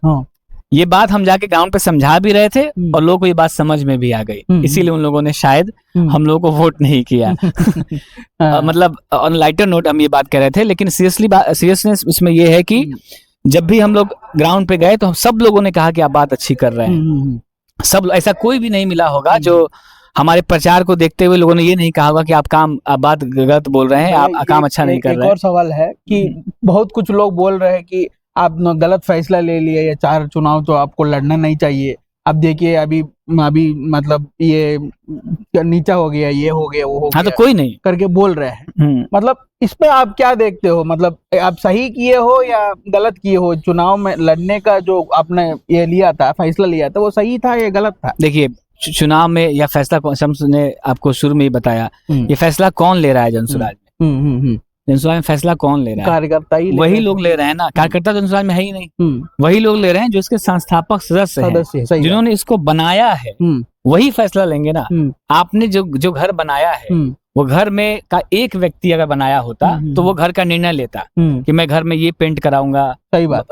ये बात हम जाके गांव पे समझा भी रहे थे और लोगों को ये बात समझ में भी आ गई, इसीलिए उन लोगों ने शायद हम लोगों को वोट नहीं किया। मतलब ऑन लाइटर नोट हम ये बात कह रहे थे, लेकिन सीरियसनेस इसमें ये है कि जब भी हम लोग ग्राउंड पे गए तो हम सब लोगों ने कहा कि आप बात अच्छी कर रहे हैं। सब, ऐसा कोई भी नहीं मिला होगा जो हमारे प्रचार को देखते हुए लोगों ने ये नहीं कहा होगा कि आप बात गलत बोल रहे हैं, आप काम अच्छा नहीं कर रहे हैं। एक और सवाल है कि बहुत कुछ लोग बोल रहे हैं कि आप गलत फैसला ले लिए, या 4 चुनाव तो आपको लड़ना नहीं चाहिए। अब देखिए अभी मतलब ये नीचा हो गया, ये हो गया, वो हो गया, तो कोई नहीं करके बोल रहे हैं। मतलब इस पे आप क्या देखते हो? मतलब आप सही किए हो या गलत किए हो? चुनाव में लड़ने का जो आपने ये लिया था, फैसला लिया था, वो सही था या गलत था? देखिए, चुनाव में यह फैसला, शम्स ने आपको शुरू में ही बताया, ये फैसला कौन ले रहा है जनसुराज में? जनसुराज में फैसला कौन ले रहा है? कार्यकर्ता ही, वही लोग ले रहे हैं ना। कार्यकर्ता जनसुराज में है ही नहीं, वही लोग ले रहे हैं जो इसके संस्थापक सदस्य हैं, जिन्होंने इसको बनाया है, वही फैसला लेंगे ना। आपने जो घर बनाया है, वो घर में का एक व्यक्ति अगर बनाया होता तो वो घर का निर्णय लेता कि मैं घर में ये पेंट कराऊंगा, सही बात,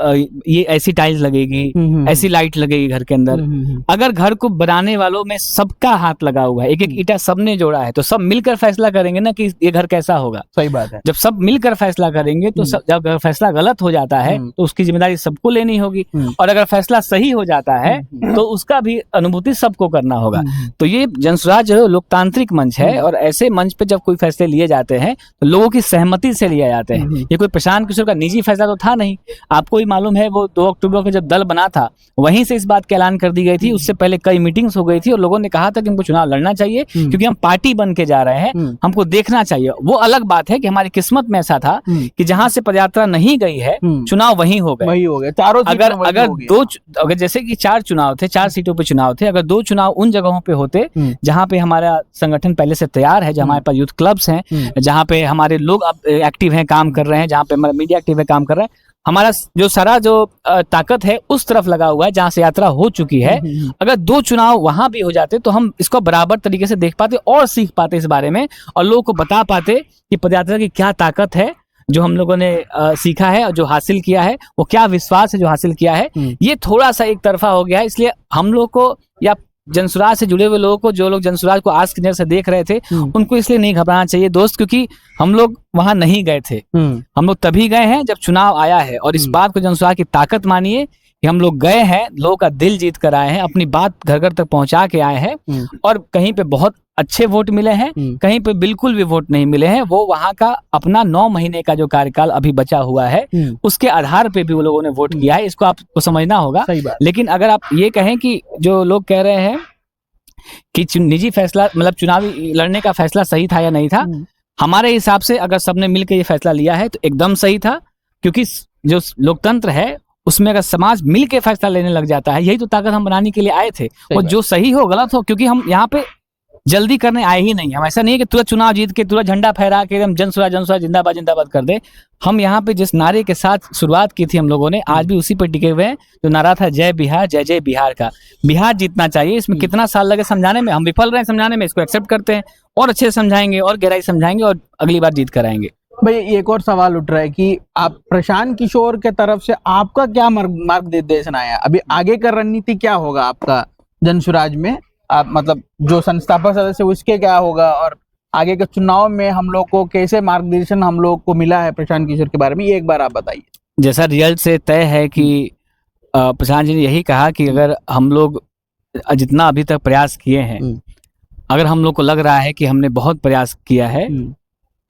ये ऐसी टाइल्स लगेगी, ऐसी लाइट लगेगी घर के अंदर। अगर घर को बनाने वालों में सबका हाथ लगा हुआ है, एक एक ईंटा सबने जोड़ा है, तो सब मिलकर फैसला करेंगे ना कि ये घर कैसा होगा। सही बात है। जब सब मिलकर फैसला करेंगे तो जब फैसला गलत हो जाता है तो उसकी जिम्मेदारी सबको लेनी होगी, और अगर फैसला सही हो जाता है तो उसका भी अनुभूति सबको करना होगा। तो ये जनसुराज जो है लोकतांत्रिक मंच है, और ऐसे मंच पे जब कोई फैसले लिए जाते हैं तो लोगों की सहमति से लिए जाते हैं। ये कोई प्रशांत किशोर का निजी फैसला तो था नहीं। आपको ही मालूम है वो 2 अक्टूबर को जब दल बना था वहीं से इस बात का ऐलान कर दी गई थी। उससे पहले कई मीटिंग्स हो गई थी और लोगों ने कहा था कि हमको चुनाव लड़ना चाहिए क्योंकि हम पार्टी बन के जा रहे हैं, हमको देखना चाहिए। वो अलग बात है कि हमारी किस्मत में ऐसा था कि जहां से पदयात्रा नहीं गई है चुनाव वहीं हो गए। चारों अगर जैसे कि 4 चुनाव थे, 4 सीटों पे चुनाव थे, अगर 2 चुनाव उन जगहों पे होते जहां पे हमारा संगठन पहले से तैयार है, जहां हमारे पास यूथ क्लब्स हैं, जहां पे हमारे लोग अब एक्टिव हैं, काम कर रहे हैं, जहां पे हमारा मीडिया एक्टिव है, काम कर रहा है, हमारा जो सारा जो ताकत है उस तरफ लगा हुआ है जहां से यात्रा हो चुकी है। अगर 2 चुनाव वहां भी हो जाते तो हम इसको बराबर तरीके से देख पाते और सीख पाते इस बारे में और लोगों को बता पाते कि पदयात्रा की क्या ताकत है, जो हम लोगों ने सीखा है और जो हासिल किया है, वो क्या विश्वास है जो हासिल किया है। ये थोड़ा सा एक तरफा हो गया है, इसलिए हम लोग को या जनसुराज से जुड़े हुए लोगों को, जो लोग जनसुराज को आज की नजर से देख रहे थे, उनको इसलिए नहीं घबराना चाहिए दोस्त, क्योंकि हम लोग वहां नहीं गए थे। हम लोग तभी गए हैं जब चुनाव आया है और इस बात को जनसुराज की ताकत मानिए कि हम लोग गए हैं, लोगों का दिल जीत कर आए हैं, अपनी बात घर घर तक पहुंचा के आए हैं और कहीं पे बहुत अच्छे वोट मिले हैं, कहीं पे बिल्कुल भी वोट नहीं मिले हैं। वो वहां का अपना 9 महीने का जो कार्यकाल अभी बचा हुआ है उसके आधार पे भी वो लोगों ने वोट किया है, इसको आपको समझना होगा। लेकिन अगर आप ये कहें कि जो लोग कह रहे हैं कि निजी फैसला मतलब चुनावी लड़ने का फैसला सही था या नहीं था, हमारे हिसाब से अगर सबने मिलकर ये फैसला लिया है तो एकदम सही था, क्योंकि जो लोकतंत्र है उसमें अगर समाज मिल के फैसला लेने लग जाता है, यही तो ताकत हम बनाने के लिए आए थे। और जो सही हो गलत हो, क्योंकि हम यहाँ पे जल्दी करने आए ही नहीं। हम ऐसा नहीं है कि तुरंत चुनाव जीत के तुरंत झंडा फहरा के एकदम जनसुराज जिंदाबाद जिंदाबाद कर दे। हम यहाँ पे जिस नारे के साथ शुरुआत की थी हम लोगों ने, आज भी उसी पर टिके हुए हैं। जो नारा था जय बिहार, जय जय बिहार का, बिहार जीतना चाहिए। इसमें कितना साल लगे समझाने में, हम विफल रहे समझाने में, इसको एक्सेप्ट करते हैं और अच्छे से समझाएंगे और गहराई समझाएंगे और अगली बार जीत कर आएंगे। भाई एक और सवाल उठ रहा है कि आप प्रशांत किशोर के तरफ से आपका क्या मार्गदर्शन आया, अभी आगे का रणनीति क्या होगा आपका जनसुराज में, आप मतलब जो संस्थापक सदस्य उसके क्या होगा और आगे के चुनाव में हम लोग को कैसे मार्गदर्शन हम लोग को मिला है प्रशांत किशोर के बारे में, ये एक बार आप बताइए। जैसा रिजल्ट से तय है कि प्रशांत जी ने यही कहा कि अगर हम लोग जितना अभी तक प्रयास किए हैं, अगर हम लोग को लग रहा है कि हमने बहुत प्रयास किया है,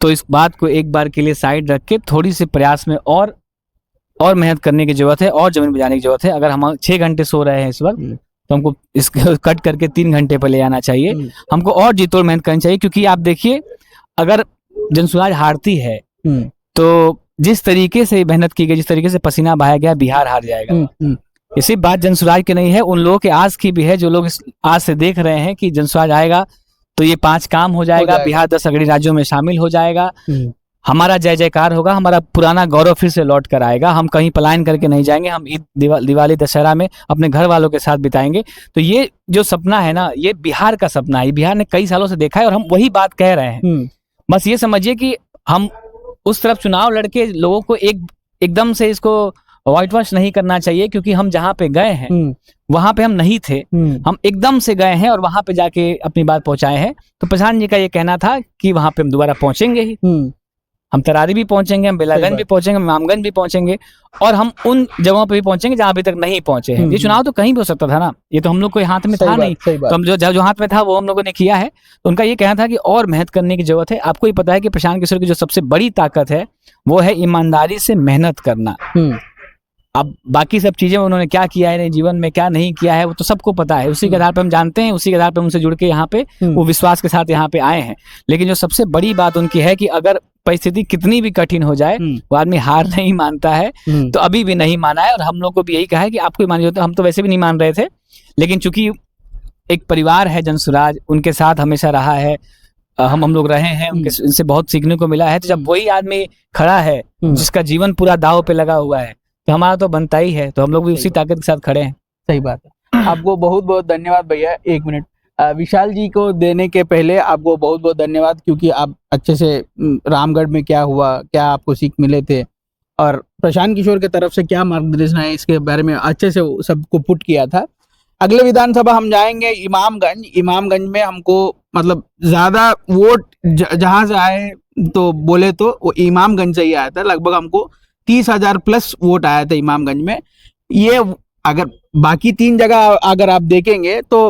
तो इस बात को एक बार के लिए साइड रख के थोड़ी सी प्रयास में और मेहनत करने की जरूरत है और जमीन बजाने की जरूरत है। अगर हम 6 घंटे सो रहे हैं इस वक्त, तो हमको इसको कट करके 3 घंटे पर ले आना चाहिए। हमको और जी तोड़ मेहनत करनी चाहिए, क्योंकि आप देखिए अगर जनसुराज हारती है तो जिस तरीके से मेहनत की गई, जिस तरीके से पसीना बहाया गया, बिहार हार जाएगा। इसी बात जनसुराज की नहीं है, उन लोगों के आस की भी है, जो लोग इस आज से देख रहे हैं कि जनसुराज आएगा तो ये 5 काम हो जाएगा, बिहार 10 अग्रणी राज्यों में शामिल हो जाएगा, हमारा जय जयकार होगा, हमारा पुराना गौरव फिर से लौट कर आएगा, हम कहीं पलायन करके नहीं जाएंगे, हम ईद दिवाली दशहरा में अपने घर वालों के साथ बिताएंगे। तो ये जो सपना है ना, ये बिहार का सपना है, बिहार ने कई सालों से देखा है और हम वही बात कह रहे हैं। बस ये समझिए कि हम उस तरफ चुनाव लड़के लोगों को एकदम से इसको व्हाइट वॉश नहीं करना चाहिए, क्योंकि हम जहाँ पे गए हैं वहां पे हम नहीं थे, हम एकदम से गए हैं और वहां पे जाके अपनी बात पहुंचाए हैं। तो प्रधान जी का ये कहना था कि वहां पे हम दोबारा पहुंचेंगे ही, हम तरारी भी पहुंचेंगे, हम बेलागंज भी पहुंचेंगे, इमामगंज भी पहुंचेंगे और हम उन जगहों पे भी पहुंचेंगे जहां अभी तक नहीं पहुंचे हैं। ये चुनाव तो कहीं भी हो सकता था ना, ये तो हम लोग कोई हाथ में था नहीं, तो हम जो हाथ में था वो हम लोगों ने किया है। तो उनका ये कहना था कि और मेहनत करने की जरूरत है। आपको ये पता है कि प्रशांत किशोर की जो सबसे बड़ी ताकत है वो है ईमानदारी से मेहनत करना। अब बाकी सब चीजें उन्होंने क्या किया है जीवन में, क्या नहीं किया है, वो तो सबको पता है, उसी के आधार पर हम जानते हैं, उसी के आधार पर उनसे जुड़ के यहाँ पे वो विश्वास के साथ यहाँ पे आए हैं। लेकिन जो सबसे बड़ी बात उनकी है कि अगर परिस्थिति कितनी भी कठिन हो जाए, वो आदमी हार नहीं मानता है, तो अभी भी नहीं माना है। और हम लोग को भी यही कहा है कि आपको मान लीजिए, हम तो वैसे भी नहीं मान रहे थे, लेकिन चूंकि एक परिवार है जनसुराज, उनके साथ हमेशा रहा है, हम लोग रहे हैं, उनसे बहुत सीखने को मिला है। तो जब वही आदमी खड़ा है जिसका जीवन पूरा दाव पे लगा हुआ है, तो हमारा तो बनता ही है, तो हम लोग भी उसी ताकत के साथ खड़े हैं। सही बात है। आपको बहुत बहुत धन्यवाद भैया। 1 मिनट विशाल जी को देने के पहले आपको बहुत बहुत धन्यवाद, क्योंकि आप अच्छे से रामगढ़ में क्या हुआ, क्या आपको सीख मिले थे और प्रशांत किशोर की तरफ से क्या मार्गदर्शन है, इसके बारे में अच्छे से सबको पुट किया था। अगले विधानसभा हम जाएंगे इमामगंज में हमको मतलब ज्यादा वोट जहां से आए तो बोले तो वो इमामगंज से ही आया था, लगभग हमको 30,000 प्लस वोट आया था इमामगंज में। ये अगर बाकी 3 जगह अगर आप देखेंगे तो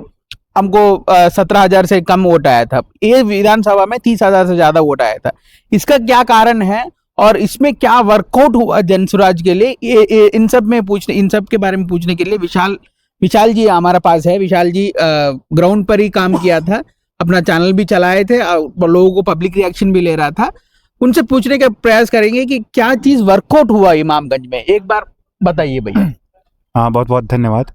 हमको 17,000 से कम वोट आया था, ये विधानसभा में 30,000 से ज्यादा वोट आया था। इसका क्या कारण है और इसमें क्या वर्कआउट हुआ जन स्वराज के लिए, ये इन सब के बारे में पूछने के लिए विशाल जी हमारा पास है। विशाल जी ग्राउंड पर ही काम किया था, अपना चैनल भी चलाए थे और लोगों को पब्लिक रिएक्शन भी ले रहा था। उनसे पूछने का प्रयास करेंगे कि क्या चीज वर्कआउट हुआ इमामगंज में, एक बार बताइए भैया। हाँ, बहुत बहुत धन्यवाद।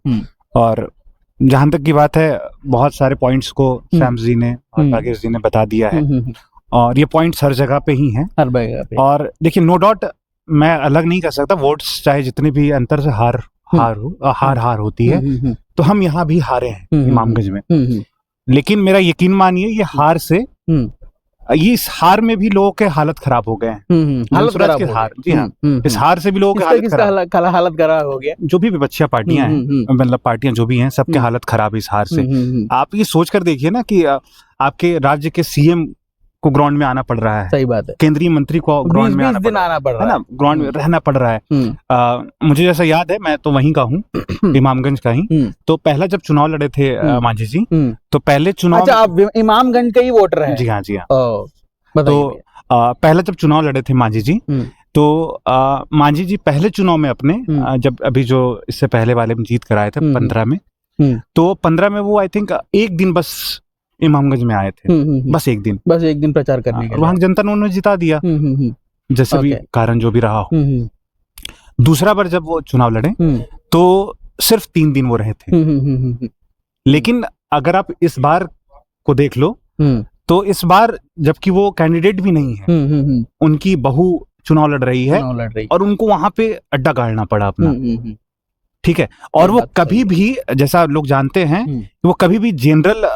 और जहां तक की बात है, बहुत सारे पॉइंट्स को सैम जी ने और राकेश जी ने बता दिया है और ये पॉइंट्स हर जगह पे ही हैं, हर जगह पे। और देखिए, नो डाउट मैं अलग नहीं कर सकता, वोट्स चाहे जितने भी अंतर से हार होती है, तो हम यहाँ भी हारे हैं इमामगंज में। लेकिन मेरा यकीन मानिए, ये हार से ये इस हार में भी लोगों के हालत खराब हो गए हैं। हालत खराब की हार, जी हाँ, इस हार से भी लोगों के हालत खराब हो गया। जो भी विपक्षी पार्टियां हैं, मतलब पार्टियां जो भी हैं, सबके हालत खराब है इस हार से। आप ये सोच कर देखिए ना कि आपके राज्य के सीएम को ग्राउंड में आना पड़ रहा है, सही बात है, केंद्रीय मंत्री को ग्राउंड में आना पड़ रहा है ना, ग्राउंड में रहना पड़ रहा है। मुझे जैसा याद है, मैं तो वहीं का हूँ, इमामगंज का ही। तो पहला जब चुनाव लड़े थे मांझी जी, तो पहले चुनाव, अच्छा, आप इमामगंज के ही वोटर हैं? जी हाँ, जी हाँ। तो पहला जब चुनाव लड़े थे मांझी जी, तो मांझी जी पहले चुनाव में अपने, जब अभी जो इससे पहले वाले में जीत कर आए थे 15 में, तो 15 में वो आई थिंक एक दिन बस इमामगंज में आए थे, बस एक दिन प्रचार करने के लिए। वहां जनता ने उन्हें जिता दिया, जैसे भी कारण जो भी रहा हो। दूसरा बार जब वो चुनाव लड़े, तो सिर्फ 3 दिन वो रहे थे। लेकिन अगर आप इस बार को देख लो, तो इस बार जबकि वो कैंडिडेट भी नहीं है, उनकी बहू चुनाव लड़ रही है और उनको वहां पे अड्डा गाड़ना पड़ा अपना, ठीक है। और वो कभी भी, जैसा लोग जानते हैं, वो कभी भी जनरल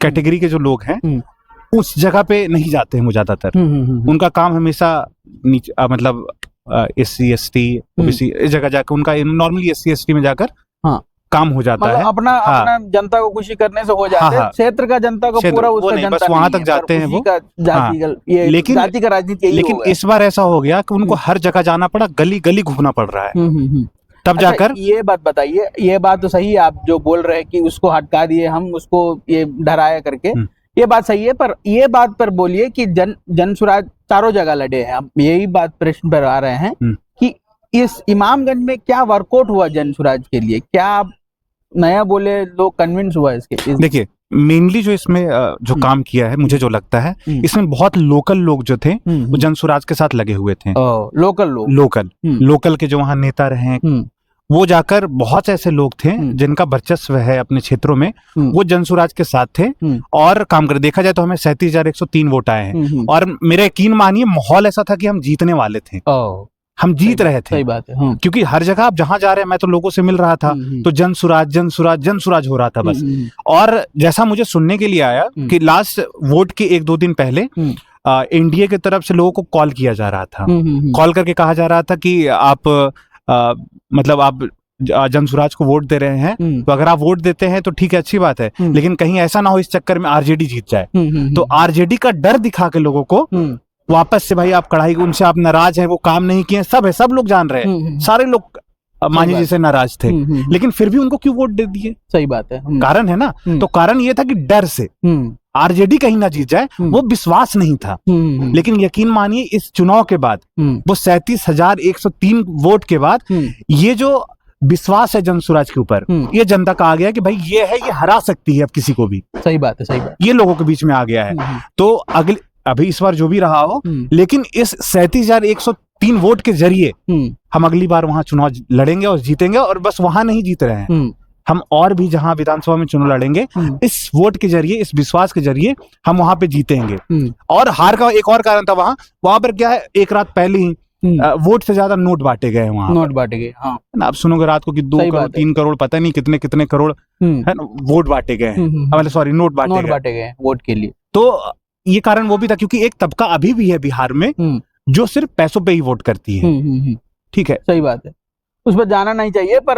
कैटेगरी के जो लोग हैं उस जगह पे नहीं जाते हैं वो ज्यादातर। उनका काम हमेशा नीचे, मतलब SC ST OBC इस जगह जाकर, उनका नॉर्मली SC ST में जाकर काम हो जाता है। अपना जनता को खुशी करने से हो जाता है, क्षेत्र का जनता को पूरा उसका जनता बस वहां तक जाते हैं वो, लेकिन जाति का राजनीति। लेकिन इस बार ऐसा हो गया कि उनको हर जगह जाना पड़ा, गली गली घूमना पड़ रहा है, तब जाकर। ये बात बताइए, ये बात तो सही है, आप जो बोल रहे हैं कि उसको हटका दिए हम, उसको ये डराया करके, ये बात सही है। पर ये बात पर बोलिए कि जन स्वराज चारों जगह लड़े हैं, हम यही बात प्रश्न पर आ रहे हैं कि इस इमामगंज में क्या वर्कआउट हुआ जन स्वराज के लिए, क्या आप नया बोले, लोग कन्विंस हुआ इसके? देखिए, मेनली जो इसमें जो काम किया है, मुझे जो लगता है, इसमें बहुत लोकल लोग जो थे वो जन स्वराज के साथ लगे हुए थे। लोकल के जो वहाँ नेता रहे, वो जाकर बहुत ऐसे लोग थे जिनका वर्चस्व है अपने क्षेत्रों में, वो जन स्वराज के साथ थे और काम कर। देखा जाए तो हमें 37,103 वोट आए हैं और मेरा यकीन मानिए, माहौल ऐसा था कि हम जीतने वाले थे, हम जीत रहे थे। सही बात है। क्योंकि हर जगह आप जहां जा रहे हैं, मैं तो लोगों से मिल रहा था, तो जन स्वराज हो रहा था बस। और जैसा मुझे सुनने के लिए आया कि लास्ट वोट के 1-2 दिन पहले एनडीए की तरफ से लोगों को कॉल किया जा रहा था, कॉल करके कहा जा रहा था कि आप मतलब आप जन स्वराज को वोट दे रहे हैं, तो अगर आप वोट देते हैं तो ठीक है, अच्छी बात है, लेकिन कहीं ऐसा ना हो इस चक्कर में आरजेडी जीत जाए। तो आरजेडी का डर दिखा के लोगों को वापस से, भाई आप कढ़ाई, उनसे आप नाराज हैं, वो काम नहीं किए, सब है, सब लोग जान रहे हैं, सारे लोग मांझी जी से नाराज थे, लेकिन फिर भी उनको क्यों वोट दे दिए? सही बात है, कारण है ना। तो कारण ये था कि डर से आरजेडी कहीं ना जीत जाए, वो विश्वास नहीं था। लेकिन यकीन मानिए, इस चुनाव के बाद, वो 37,103 वोट के बाद, ये जो विश्वास है जन स्वराज के ऊपर, ये जनता का आ गया कि भाई ये है, ये हरा सकती है अब किसी को भी। सही बात है, सही बात। ये लोगों के बीच में आ गया है। तो अभी इस बार जो भी रहा हो, लेकिन इस 37,103 वोट के जरिए हम अगली बार वहां चुनाव लड़ेंगे और जीतेंगे। और बस वहां नहीं जीत रहे हैं, हम और भी जहां विधानसभा में चुनाव लड़ेंगे, इस वोट के जरिए, इस विश्वास के जरिए हम वहां पे जीतेंगे। और हार का एक और कारण था, वहां पर क्या है, एक रात पहले ही वोट से ज्यादा नोट बांटे गए वहां, नोट बांटे गए। हाँ, आप सुनोगे रात को कि 2 करोड़ 3 करोड़ पता नहीं कितने कितने करोड़ है ना, वोट बांटे गए हैं, सॉरी नोट बांटे गए वोट के लिए। तो ये कारण वो भी था, क्योंकि एक तबका अभी भी है बिहार में जो सिर्फ पैसों पे ही वोट करती है। ठीक है, सही बात है, उस पर जाना नहीं चाहिए, पर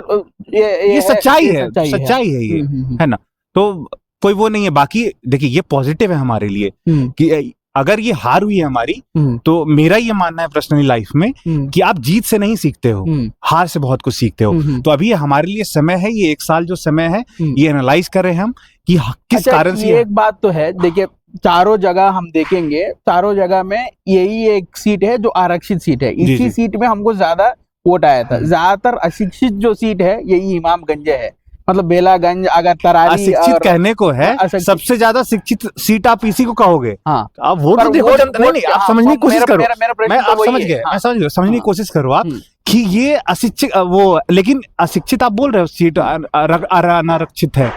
ये सच्चाई है, सच्चाई है ये, है ना। तो कोई वो नहीं है। बाकी देखिए, ये पॉजिटिव है हमारे लिए कि अगर ये हार हुई है हमारी, तो मेरा ये मानना है पर्सनली लाइफ में कि आप जीत से नहीं सीखते हो, हार से बहुत कुछ सीखते हो। तो अभी हमारे लिए समय है, ये 1 साल जो समय है, ये एनालाइज कर रहे हैं हम कि किस कारण से। एक बात तो है, देखिए चारों जगह हम देखेंगे, चारों जगह में यही एक सीट है जो आरक्षित सीट है। इसी सीट में हमको ज्यादा वोट आया था। ज्यादातर अशिक्षित जो सीट है यही इमामगंज है, मतलब बेलागंज, अगर तरारी। अशिक्षित कहने को है, सबसे ज्यादा शिक्षित सीट आप इसी को कहोगे। हाँ, आप वोट तो देखो, नहीं आप समझने की कोशिश करो। मैं आप समझ गए, मैं समझने की कोशिश करो आप कि ये अशिक्षित वो, लेकिन अशिक्षित आप बोल रहे हो सीट अनारक्षित है,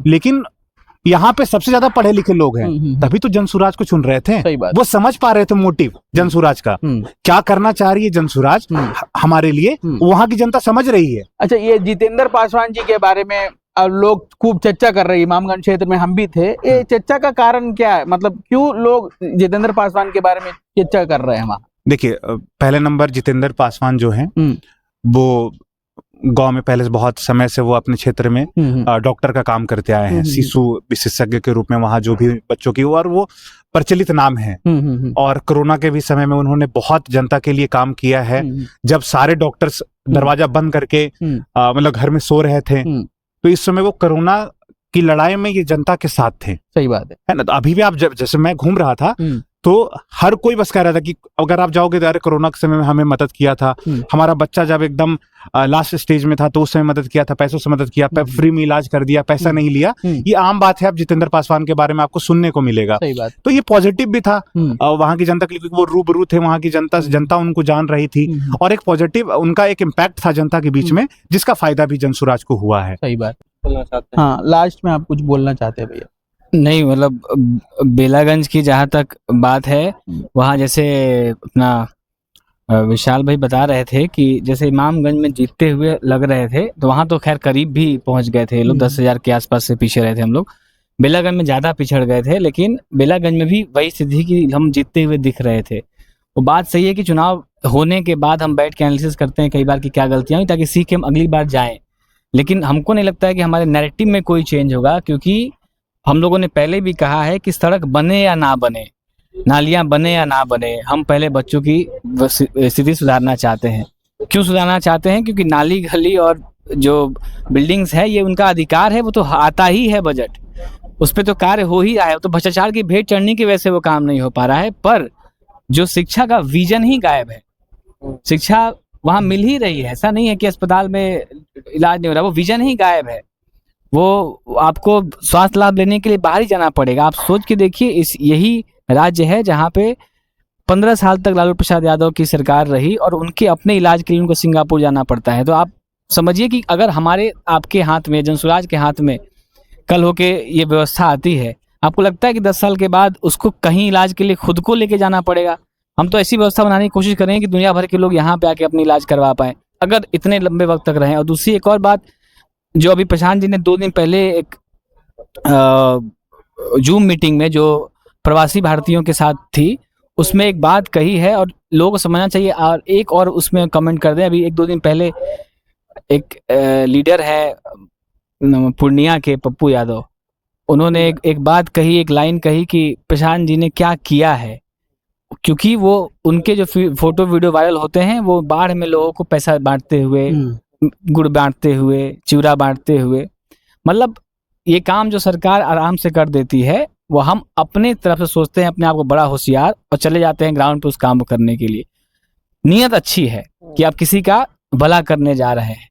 लेकिन यहाँ पे सबसे ज्यादा पढ़े लिखे लोग हैं, तभी तो जनसुराज को चुन रहे थे। वो समझ पा रहे थे मोटिव जनसुराज का, क्या करना चाह रही है जनसुराज हमारे लिए, वहां की जनता समझ रही है। अच्छा, ये जितेंद्र पासवान जी के बारे में लोग खूब चर्चा कर रहे हैं, इमामगंज क्षेत्र में हम भी थे। ये चर्चा का कारण क्या है, मतलब क्यों लोग जितेंद्र पासवान के बारे में चर्चा कर रहे हैं वहाँ? देखिए, पहले नंबर जितेंद्र पासवान जो है वो गांव में पहले से बहुत समय से वो अपने क्षेत्र में डॉक्टर का काम करते आए हैं, शिशु विशेषज्ञ के रूप में वहां जो भी बच्चों की, और वो प्रचलित नाम है। और कोरोना के भी समय में उन्होंने बहुत जनता के लिए काम किया है, जब सारे डॉक्टर्स दरवाजा बंद करके मतलब घर में सो रहे थे, तो इस समय वो कोरोना की लड़ाई में ये जनता के साथ थे। सही बात है ना? तो अभी भी आप जैसे मैं घूम रहा था तो हर कोई बस कह रहा था कि अगर आप जाओगे तो, अरे कोरोना के समय में हमें मदद किया था, हमारा बच्चा जब एकदम लास्ट स्टेज में था तो उस समय मदद किया था, पैसों से मदद किया, फ्री में इलाज कर दिया, पैसा नहीं लिया। ये आम बात है, अब जितेंद्र पासवान के बारे में आपको सुनने को मिलेगा। तो ये पॉजिटिव भी था वहां की जनता के लिए, वो रूबरू थे वहां की जनता उनको जान रही थी, और एक पॉजिटिव उनका एक इम्पैक्ट था जनता के बीच में, जिसका फायदा भी जनसुराज को हुआ है। सही बात बोलना चाहते हैं। हाँ, लास्ट में आप कुछ बोलना चाहते हैं भैया? नहीं, मतलब बेलागंज की जहाँ तक बात है, वहाँ जैसे अपना विशाल भाई बता रहे थे कि जैसे इमामगंज में जीतते हुए लग रहे थे, तो वहाँ तो खैर करीब भी पहुँच गए थे लोग, 10,000 के आसपास से पीछे रहे थे हम लोग। बेलागंज में ज़्यादा पिछड़ गए थे, लेकिन बेलागंज में भी वही स्थिति कि हम जीतते हुए दिख रहे थे। वो बात सही है कि चुनाव होने के बाद हम बैठ के एनालिसिस करते हैं कई बार कि क्या गलतियाँ हुई, ताकि सीख के हम अगली बार जाएँ। लेकिन हमको नहीं लगता है कि हमारे नैरेटिव में कोई चेंज होगा, क्योंकि हम लोगों ने पहले भी कहा है कि सड़क बने या ना बने, नालियां बने या ना बने, हम पहले बच्चों की स्थिति सुधारना चाहते हैं। क्यों सुधारना चाहते हैं? क्योंकि नाली गली और जो बिल्डिंग्स है, ये उनका अधिकार है, वो तो आता ही है बजट, उस पर तो कार्य हो ही रहा है। तो भ्रष्टाचार की भेंट चढ़ने की वजह से वो काम नहीं हो पा रहा है। पर जो शिक्षा का विजन ही गायब है, शिक्षा वहाँ मिल ही रही है, ऐसा नहीं है कि अस्पताल में इलाज नहीं हो रहा, वो विजन ही गायब है। वो आपको स्वास्थ्य लाभ लेने के लिए बाहर ही जाना पड़ेगा। आप सोच के देखिए, इस यही राज्य है जहाँ पे 15 साल तक लालू प्रसाद यादव की सरकार रही और उनके अपने इलाज के लिए उनको सिंगापुर जाना पड़ता है। तो आप समझिए कि अगर हमारे आपके हाथ में, जनसुराज के हाथ में कल होके ये व्यवस्था आती है, आपको लगता है कि 10 साल के बाद उसको कहीं इलाज के लिए खुद को लेके जाना पड़ेगा? हम तो ऐसी व्यवस्था बनाने की कोशिश करेंगे कि दुनिया भर के लोग यहाँ पे आके अपनी इलाज करवा पाए, अगर इतने लंबे वक्त तक रहें। और दूसरी एक और बात, जो अभी प्रशांत जी ने 2 दिन पहले एक जूम मीटिंग में जो प्रवासी भारतीयों के साथ थी, उसमें एक बात कही है और लोगों को समझना चाहिए। और एक और उसमें कमेंट कर दें, अभी 1-2 दिन पहले एक लीडर है पूर्णिया के, पप्पू यादव, उन्होंने एक बात कही, एक लाइन कही कि प्रशांत जी ने क्या किया है, क्योंकि वो उनके जो फोटो वीडियो वायरल होते हैं, वो बाढ़ में लोगों को पैसा बांटते हुए, गुड़ बांटते हुए, चिवड़ा बांटते हुए, मतलब ये काम जो सरकार आराम से कर देती है, वो हम अपने तरफ से सोचते हैं अपने आप को बड़ा होशियार और चले जाते हैं ग्राउंड पे उस काम को करने के लिए। नीयत अच्छी है कि आप किसी का भला करने जा रहे हैं,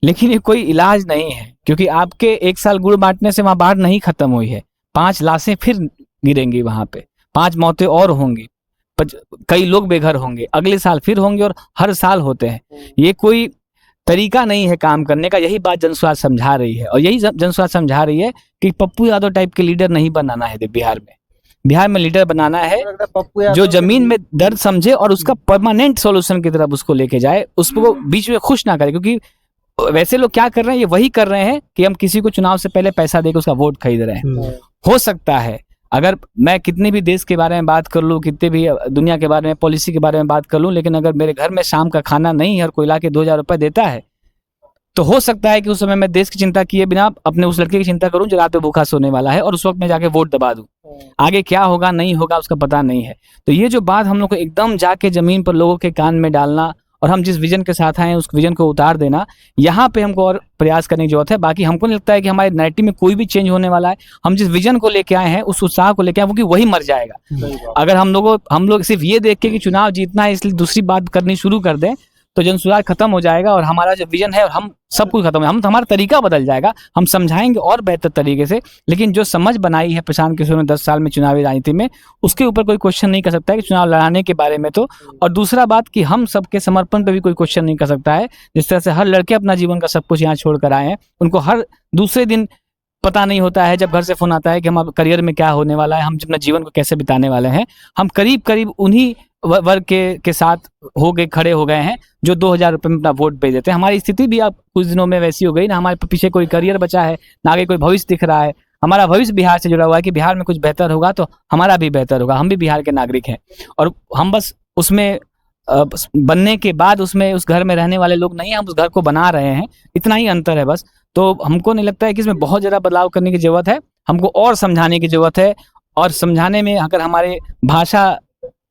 लेकिन ये कोई इलाज नहीं है, क्योंकि आपके 1 साल गुड़ बांटने से वहां बाढ़ नहीं खत्म हुई है। 5 लाशें फिर गिरेंगी वहां पे, 5 मौतें और होंगी, कई लोग बेघर होंगे, अगले साल फिर होंगे, और हर साल होते हैं। ये कोई तरीका नहीं है काम करने का। यही बात जनसुराज समझा रही है, और यही जनसुराज समझा रही है कि पप्पू यादव टाइप के लीडर नहीं बनाना है बिहार में। बिहार में लीडर बनाना है जो जमीन में दर्द समझे और उसका परमानेंट सॉल्यूशन की तरफ उसको लेके जाए, उसको बीच में खुश ना करे। क्योंकि वैसे लोग क्या कर रहे हैं, ये वही कर रहे हैं कि हम किसी को चुनाव से पहले पैसा देकर उसका वोट खरीद रहे हैं। हो सकता है अगर मैं कितने भी देश के बारे में बात कर लूँ, कितने भी दुनिया के बारे में, पॉलिसी के बारे में बात कर लूँ, लेकिन अगर मेरे घर में शाम का खाना नहीं है और कोई ला के 2,000 रुपये देता है, तो हो सकता है कि उस समय मैं देश की चिंता किए बिना अपने उस लड़के की चिंता करूं जो रात में भूखा सोने वाला है, और उस वक्त मैं जाके वोट दबा दूं। आगे क्या होगा नहीं होगा उसका पता नहीं है। तो ये जो बात हम लोग को एकदम जाके जमीन पर लोगों के कान में डालना और हम जिस विजन के साथ आए हैं उस विजन को उतार देना, यहाँ पे हमको और प्रयास करने की जरूरत है। बाकी हमको नहीं लगता है कि हमारे नैरेटिव में कोई भी चेंज होने वाला है। हम जिस विजन को लेके आए हैं, उस उत्साह को लेके आए, वो कि वही मर जाएगा। अगर हम लोग सिर्फ ये देख के कि चुनाव जीतना है इसलिए दूसरी बात करनी शुरू कर दें तो जनसुराज खत्म हो जाएगा और हमारा जो विजन है और हम सब कुछ खत्म है। हमारा तरीका बदल जाएगा, हम समझाएंगे और बेहतर तरीके से। लेकिन जो समझ बनाई है प्रशांत किशोर ने 10 साल में चुनावी राजनीति में, उसके ऊपर कोई क्वेश्चन नहीं कर सकता है कि चुनाव लड़ाने के बारे में तो। और दूसरा बात कि हम सबके समर्पण पे भी कोई क्वेश्चन नहीं कर सकता है। जिस तरह से हर लड़के अपना जीवन का सब कुछ यहाँ छोड़ कर आए हैं, उनको हर दूसरे दिन पता नहीं होता है जब घर से फोन आता है कि हम करियर में क्या होने वाला है, हम अपना जीवन को कैसे बिताने वाले हैं। हम करीब करीब उन्हीं वर्ग के साथ खड़े हो गए हैं जो 2000 रुपये में अपना वोट भेज देते हैं। हमारी स्थिति भी अब कुछ दिनों में वैसी हो गई ना, हमारे पीछे कोई करियर बचा है ना, आगे कोई भविष्य दिख रहा है। हमारा भविष्य बिहार से जुड़ा हुआ है कि बिहार में कुछ बेहतर होगा तो हमारा भी बेहतर होगा। हम भी बिहार के नागरिक हैं और हम बस उसमें बनने के बाद उसमें उस घर में रहने वाले लोग नहीं हैं, हम उस घर को बना रहे हैं, इतना ही अंतर है बस। तो हमको नहीं लगता है कि इसमें बहुत ज़्यादा बदलाव करने की ज़रूरत है। हमको और समझाने की ज़रूरत है, और समझाने में अगर हमारे भाषा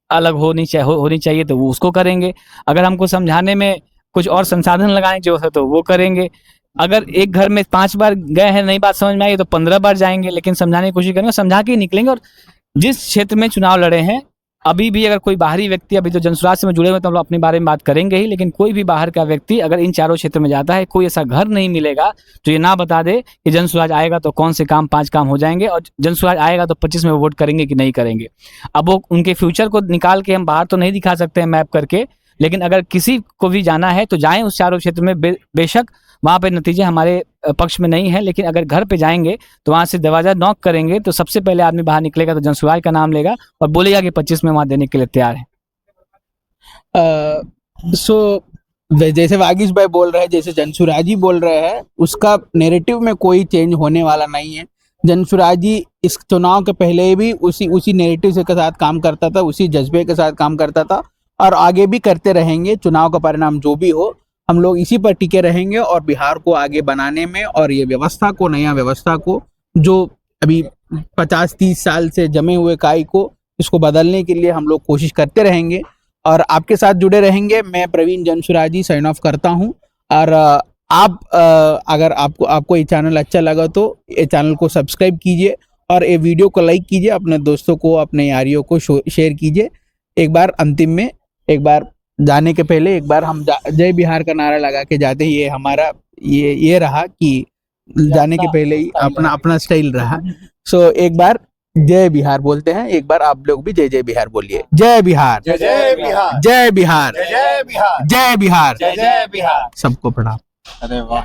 अलग होनी चाहिए तो वो उसको करेंगे। अगर हमको समझाने में कुछ और संसाधन लगाने की जरूरत है तो वो करेंगे। अगर एक घर में 5 बार गए हैं नहीं बात समझ में आई तो 15 बार जाएंगे, लेकिन समझाने की कोशिश करेंगे, समझा के ही निकलेंगे। और जिस क्षेत्र में चुनाव लड़े हैं, अभी भी अगर कोई बाहरी व्यक्ति, अभी तो जनसुराज से में जुड़े हुए तो हम लोग अपने बारे में बात करेंगे ही, लेकिन कोई भी बाहर का व्यक्ति अगर इन चारों क्षेत्र में जाता है, कोई ऐसा घर नहीं मिलेगा जो ये ना बता दे कि जनसुराज आएगा तो कौन से काम 5 काम हो जाएंगे और जनसुराज आएगा तो 25 में वोट करेंगे कि नहीं करेंगे। अब वो उनके फ्यूचर को निकाल के हम बाहर तो नहीं दिखा सकते हैं मैप करके, लेकिन अगर किसी को भी जाना है तो जाएं उस चारों क्षेत्र में। बेशक वहाँ पे नतीजे हमारे पक्ष में नहीं है, लेकिन अगर घर पे जाएंगे तो वहाँ से दरवाजा नॉक करेंगे तो सबसे पहले आदमी बाहर निकलेगा तो जनसुराज का नाम लेगा और बोलेगा कि 25 में वहाँ देने के लिए तैयार है। जैसे वागीश भाई बोल रहे हैं, जैसे जनसुराजी बोल रहे हैं, उसका नैरेटिव में कोई चेंज होने वाला नहीं है। जनसुराजी इस चुनाव के पहले भी उसी नैरेटिव से के साथ काम करता था, उसी जज्बे के साथ काम करता था और आगे भी करते रहेंगे। चुनाव का परिणाम जो भी हो, हम लोग इसी पर टिके रहेंगे और बिहार को आगे बनाने में और ये व्यवस्था को, नया व्यवस्था को, जो अभी 50-30 साल से जमे हुए काई को, इसको बदलने के लिए हम लोग कोशिश करते रहेंगे और आपके साथ जुड़े रहेंगे। मैं प्रवीण जनसुराजी साइन ऑफ करता हूं। और आप अगर आपको ये चैनल अच्छा लगा तो ये चैनल को सब्सक्राइब कीजिए और ये वीडियो को लाइक कीजिए, अपने दोस्तों को, अपने यारियों को शेयर कीजिए। एक बार अंतिम में, एक बार जाने के पहले एक बार हम जय बिहार का नारा लगा के जाते हैं। ये हमारा ये रहा कि जाने के पहले ही अपना स्टाइल रहा। सो एक बार जय बिहार बोलते हैं, एक बार आप लोग भी जय जय बिहार बोलिए। जय बिहार, जय जय बिहार, जय बिहार, जय बिहार, जय बिहार, जय जय बिहार। सबको प्रणाम। अरे वाह।